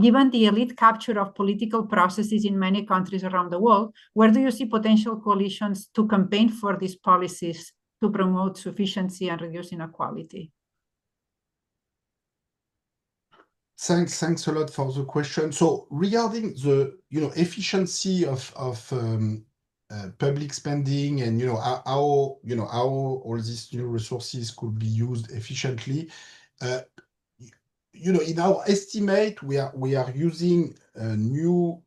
Given the elite capture of political processes in many countries around the world, where do you see potential coalitions to campaign for these policies to promote sufficiency and reduce inequality? Thanks a lot for the question. So regarding the efficiency of public spending and how all these new resources could be used efficiently. In our estimate, we are using a new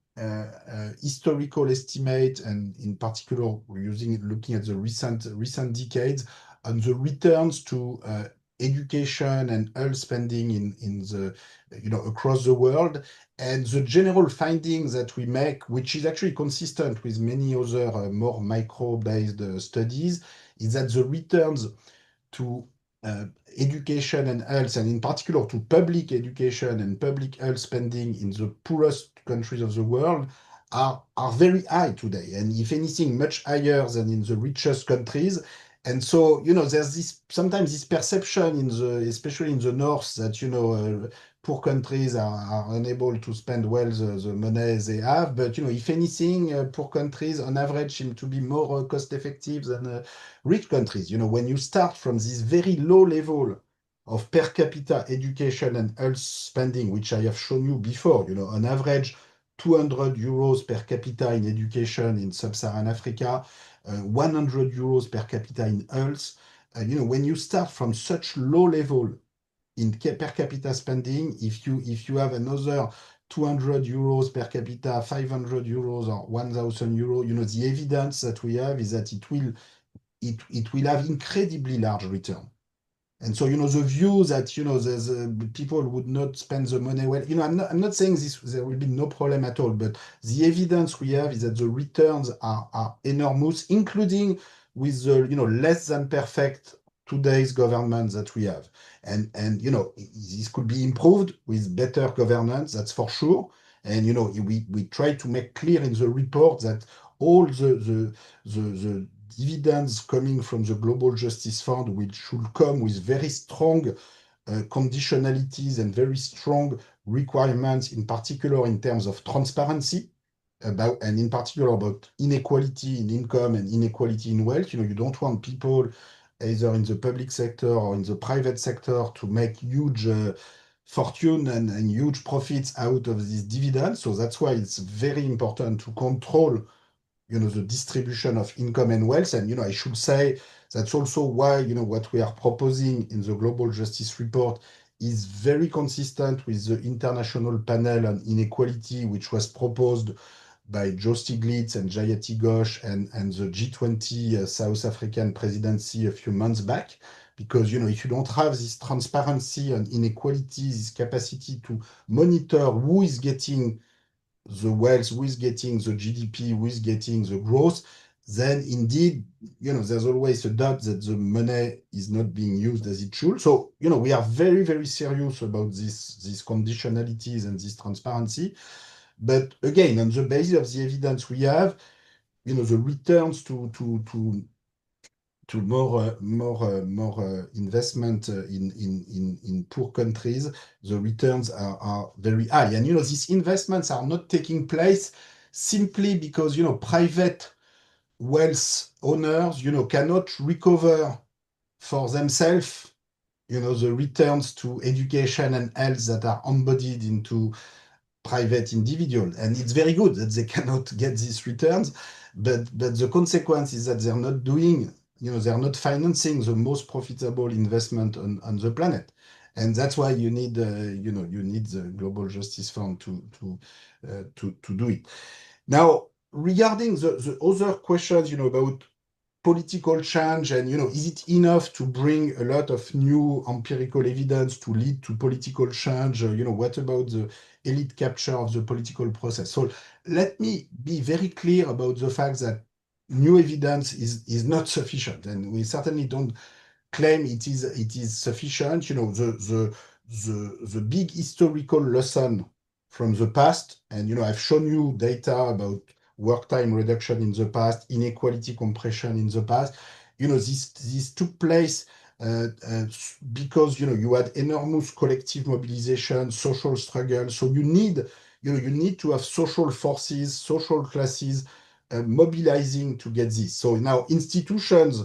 historical estimate, and in particular, we're looking at the recent decades on the returns to education and health spending in the across the world. And the general findings that we make, which is actually consistent with many other more micro-based studies, is that the returns to education and health, and in particular to public education and public health spending in the poorest countries of the world, are very high today, and if anything, much higher than in the richest countries. And so, there's sometimes this perception especially in the north, that poor countries are unable to spend well the money they have. But if anything, poor countries on average seem to be more cost effective than rich countries. When you start from this very low level of per capita education and health spending, which I have shown you before, on average 200 euros per capita in education in sub-Saharan Africa, 100 euros per capita in health. When you start from such low level in per capita spending, if you have another 200 euros per capita, 500 euros or 1,000 euros, the evidence that we have is that it will have incredibly large return. And so, the view that, people would not spend the money well, I'm not saying there will be no problem at all, but the evidence we have is that the returns are enormous, including with the, less than perfect today's government that we have. And this could be improved with better governance, that's for sure. And, we try to make clear in the report that all the dividends coming from the Global Justice Fund, which should come with very strong conditionalities and very strong requirements, in particular in terms of transparency, and in particular about inequality in income and inequality in wealth. You don't want people either in the public sector or in the private sector to make huge fortune and huge profits out of these dividends. So that's why it's very important to control the distribution of income and wealth. And, I should say that's also why, what we are proposing in the Global Justice Report is very consistent with the International Panel on Inequality, which was proposed by Joe Stiglitz and Jayati Ghosh and the G20 South African presidency a few months back. Because, if you don't have this transparency on inequality, this capacity to monitor who is getting the wealth, who is getting the GDP, who is getting the growth, then indeed, there's always a doubt that the money is not being used as it should. So, we are very, very serious about these conditionalities and this transparency. But again, on the basis of the evidence we have, the returns to more investment in poor countries, the returns are very high. And these investments are not taking place simply because private wealth owners cannot recover for themselves the returns to education and health that are embodied into private individual. And it's very good that they cannot get these returns, but the consequence is that they're not doing, they're not financing the most profitable investment on the planet. And that's why you need the Global Justice Fund to do it. Now, regarding the other questions, about political change and, is it enough to bring a lot of new empirical evidence to lead to political change? What about the elite capture of the political process? So let me be very clear about the fact that new evidence is not sufficient, and we certainly don't claim it is sufficient. The big historical lesson from the past, and I've shown you data about work time reduction in the past, inequality compression in the past. This took place because you had enormous collective mobilization, social struggle. So you need to have social forces, social classes mobilizing to get this. So now institutions,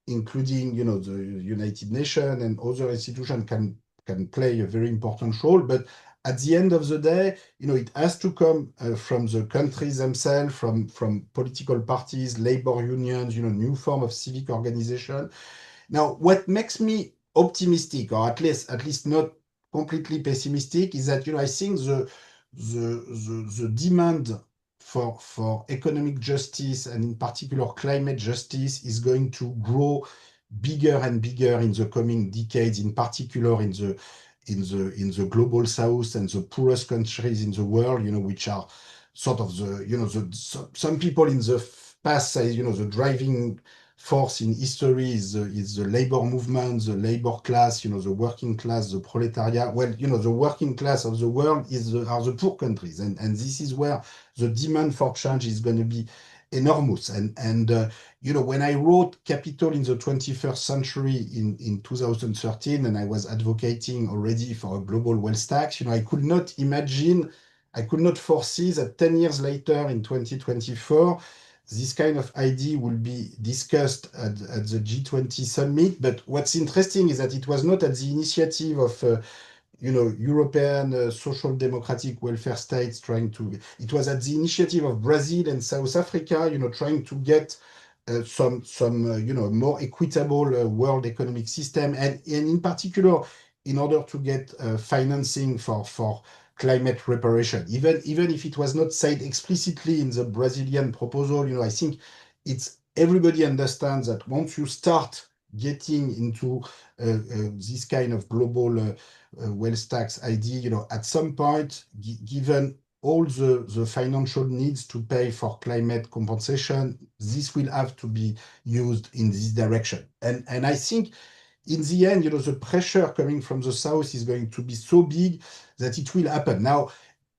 including the United Nations and other institutions, can play a very important role, but at the end of the day, it has to come from the countries themselves, from political parties, labor unions, new form of civic organization. Now, what makes me optimistic, or at least not completely pessimistic, is that I think the demand for economic justice, and in particular climate justice, is going to grow bigger and bigger in the coming decades, in particular in the global south and the poorest countries in the world, which are sort of some people in the past say, the driving force in history is the labor movement, the labor class, the working class, the proletariat. Well, the working class of the world are the poor countries, and this is where the demand for change is going to be enormous. And when I wrote Capital in the 21st Century in 2013, and I was advocating already for a global wealth tax, I could not foresee that 10 years later in 2024, this kind of idea will be discussed at the G20 summit. But what's interesting is that it was not at the initiative of European social democratic welfare states it was at the initiative of Brazil and South Africa, trying to get some more equitable world economic system, and in particular, in order to get financing for climate reparation. Even if it was not said explicitly in the Brazilian proposal, I think everybody understands that once you start getting into this kind of global wealth tax idea, at some point, given all the financial needs to pay for climate compensation, this will have to be used in this direction. And I think in the end, the pressure coming from the south is going to be so big that it will happen. Now,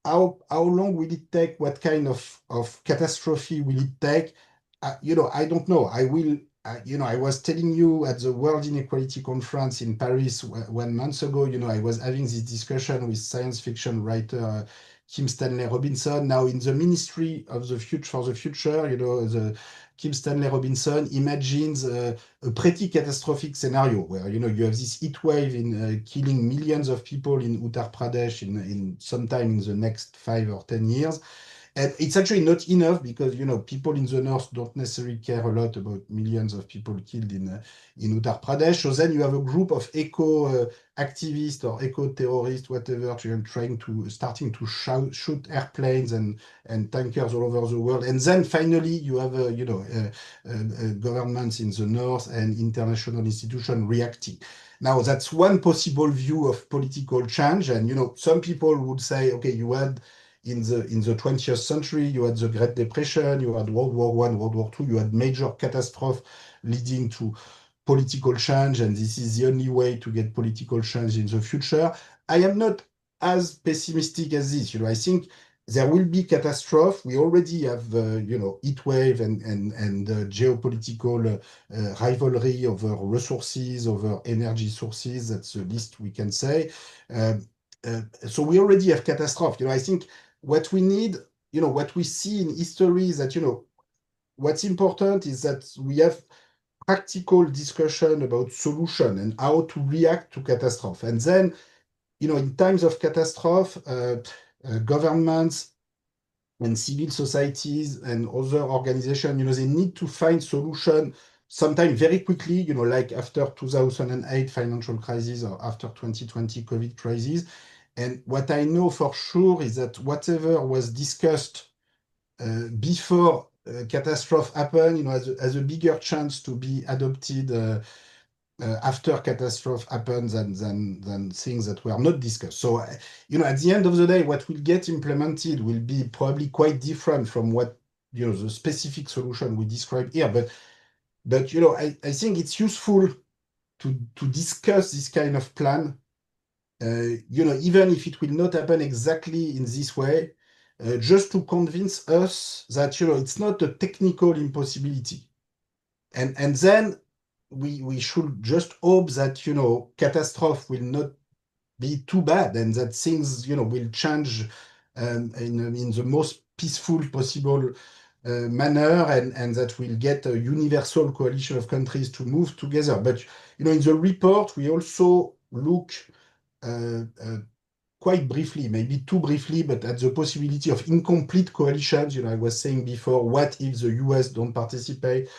how long will it take? What kind of catastrophe will it take? I don't know. I was telling you at the World Inequality Conference in Paris 1 month ago, I was having this discussion with science fiction writer Kim Stanley Robinson. Now, in the Ministry of the Future for the Future, the Kim Stanley Robinson imagines a pretty catastrophic scenario where you have this heat wave in killing millions of people in Uttar Pradesh in sometime in the next 5 or 10 years. And it's actually not enough because people in the north don't necessarily care a lot about millions of people killed in Uttar Pradesh. So then you have a group of eco activists or eco terrorists, whatever, starting to shoot airplanes and tankers all over the world. And then finally you have governments in the north and international institutions reacting. Now that's one possible view of political change, and some people would say, okay, you had in the 20th century, you had the Great Depression, you had World War I, World War II, you had major catastrophe leading to political change, and this is the only way to get political change in the future. I am not as pessimistic as this. I think there will be catastrophe. We already have, heat wave and geopolitical rivalry over resources, over energy sources. That's the least we can say. So we already have catastrophe. I think what we need, what we see in history is that, what's important is that we have practical discussion about solution and how to react to catastrophe. And then, in times of catastrophe, governments and civil societies and other organizations, they need to find solution sometime very quickly, like after 2008 financial crisis or after 2020 COVID crisis. And what I know for sure is that whatever was discussed before catastrophe happened, has a bigger chance to be adopted after catastrophe happens than things that were not discussed. So, at the end of the day, what will get implemented will be probably quite different from what, the specific solution we described here. But I think it's useful to discuss this kind of plan, even if it will not happen exactly in this way, just to convince us that, it's not a technical impossibility. And then we should just hope that, catastrophe will not be too bad and that things, will change in the most peaceful possible manner, and that we'll get a universal coalition of countries to move together. But, in the report, we also look quite briefly, maybe too briefly, but at the possibility of incomplete coalitions. I was saying before, what if the US don't participate?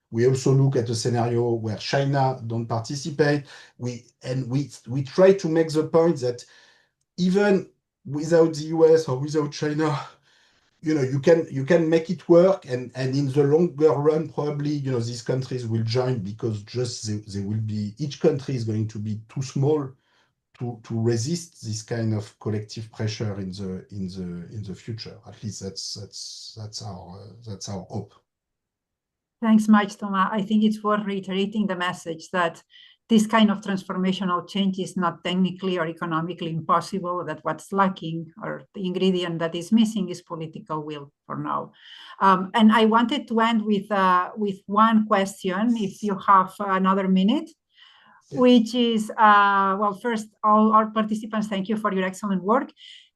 We also look at a scenario where China don't participate. We try to make the point that even without the US or without China, you can make it work, and in the longer run, probably, these countries will join, because just they will be, each country is going to be too small to resist this kind of collective pressure in the future. At least that's our hope. Thanks much, Thomas. I think it's worth reiterating the message that this kind of transformational change is not technically or economically impossible, that what's lacking, or the ingredient that is missing, is political will for now. And I wanted to end with one question, if you have another minute, which is, well, first, all our participants, thank you for your excellent work.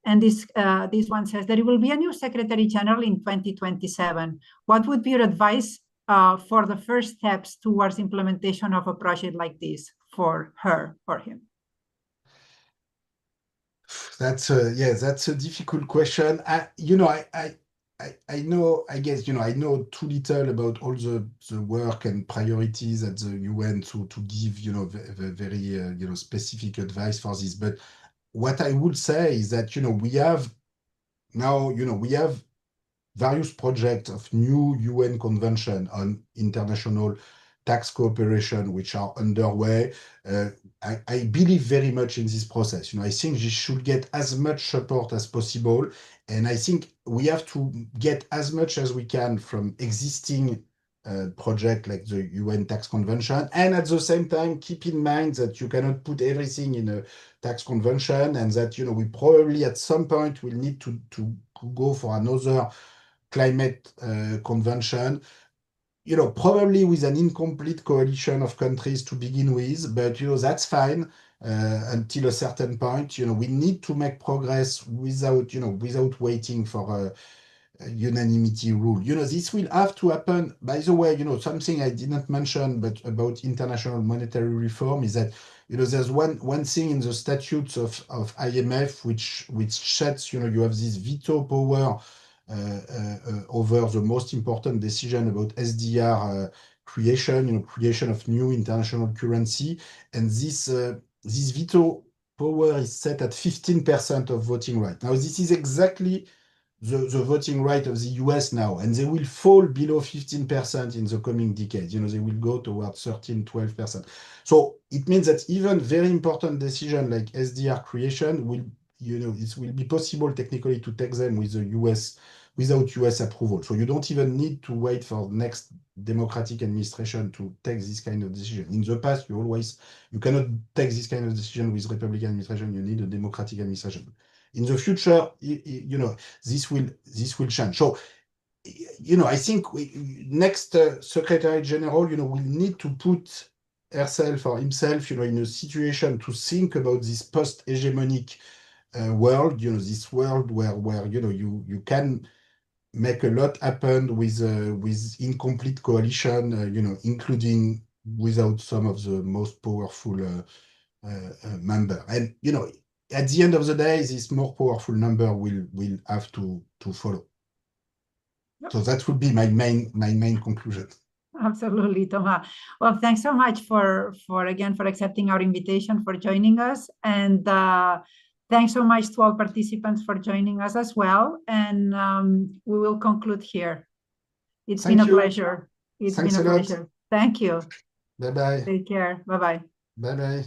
And this one says, there will be a new Secretary General in 2027. What would be your advice for the first steps towards implementation of a project like this for her or him? That's a difficult question. I know, I guess, I know too little about all the work and priorities at the UN to give, very, specific advice for this. But what I would say is that, we have now, we have various projects of new UN convention on international tax cooperation, which are underway. I believe very much in this process. I think this should get as much support as possible. And I think we have to get as much as we can from existing projects like the UN tax convention. And at the same time, keep in mind that you cannot put everything in a tax convention, and that, we probably at some point will need to go for another climate convention, probably with an incomplete coalition of countries to begin with, but that's fine until a certain point. We need to make progress without waiting for a unanimity rule. This will have to happen. By the way, something I did not mention, but about international monetary reform, is that there's one thing in the statutes of IMF which sets, you have this veto power over the most important decision about SDR creation, creation of new international currency. And this veto power is set at 15% of voting right. Now, this is exactly the voting right of the US now, and they will fall below 15% in the coming decade. They will go towards 13, 12%. So it means that even very important decisions like SDR creation will, it will be possible technically to take them with the US without US approval. So you don't even need to wait for the next democratic administration to take this kind of decision. In the past, you cannot take this kind of decision with Republican administration. You need a democratic administration. In the future, this will change. So, I think next Secretary General, will need to put herself or himself, in a situation to think about this post-hegemonic world. This world where you can make a lot happen with incomplete coalition, including without some of the most powerful member. And at the end of the day, this more powerful number will have to follow. Yep. So that would be my main conclusion. Absolutely, Thomas. Well, thanks so much for accepting our invitation, for joining us, and thanks so much to all participants for joining us as well. And we will conclude here. It's been a pleasure. It's been a pleasure. Thank you. Bye-bye. Take care. Bye-bye. Bye-bye.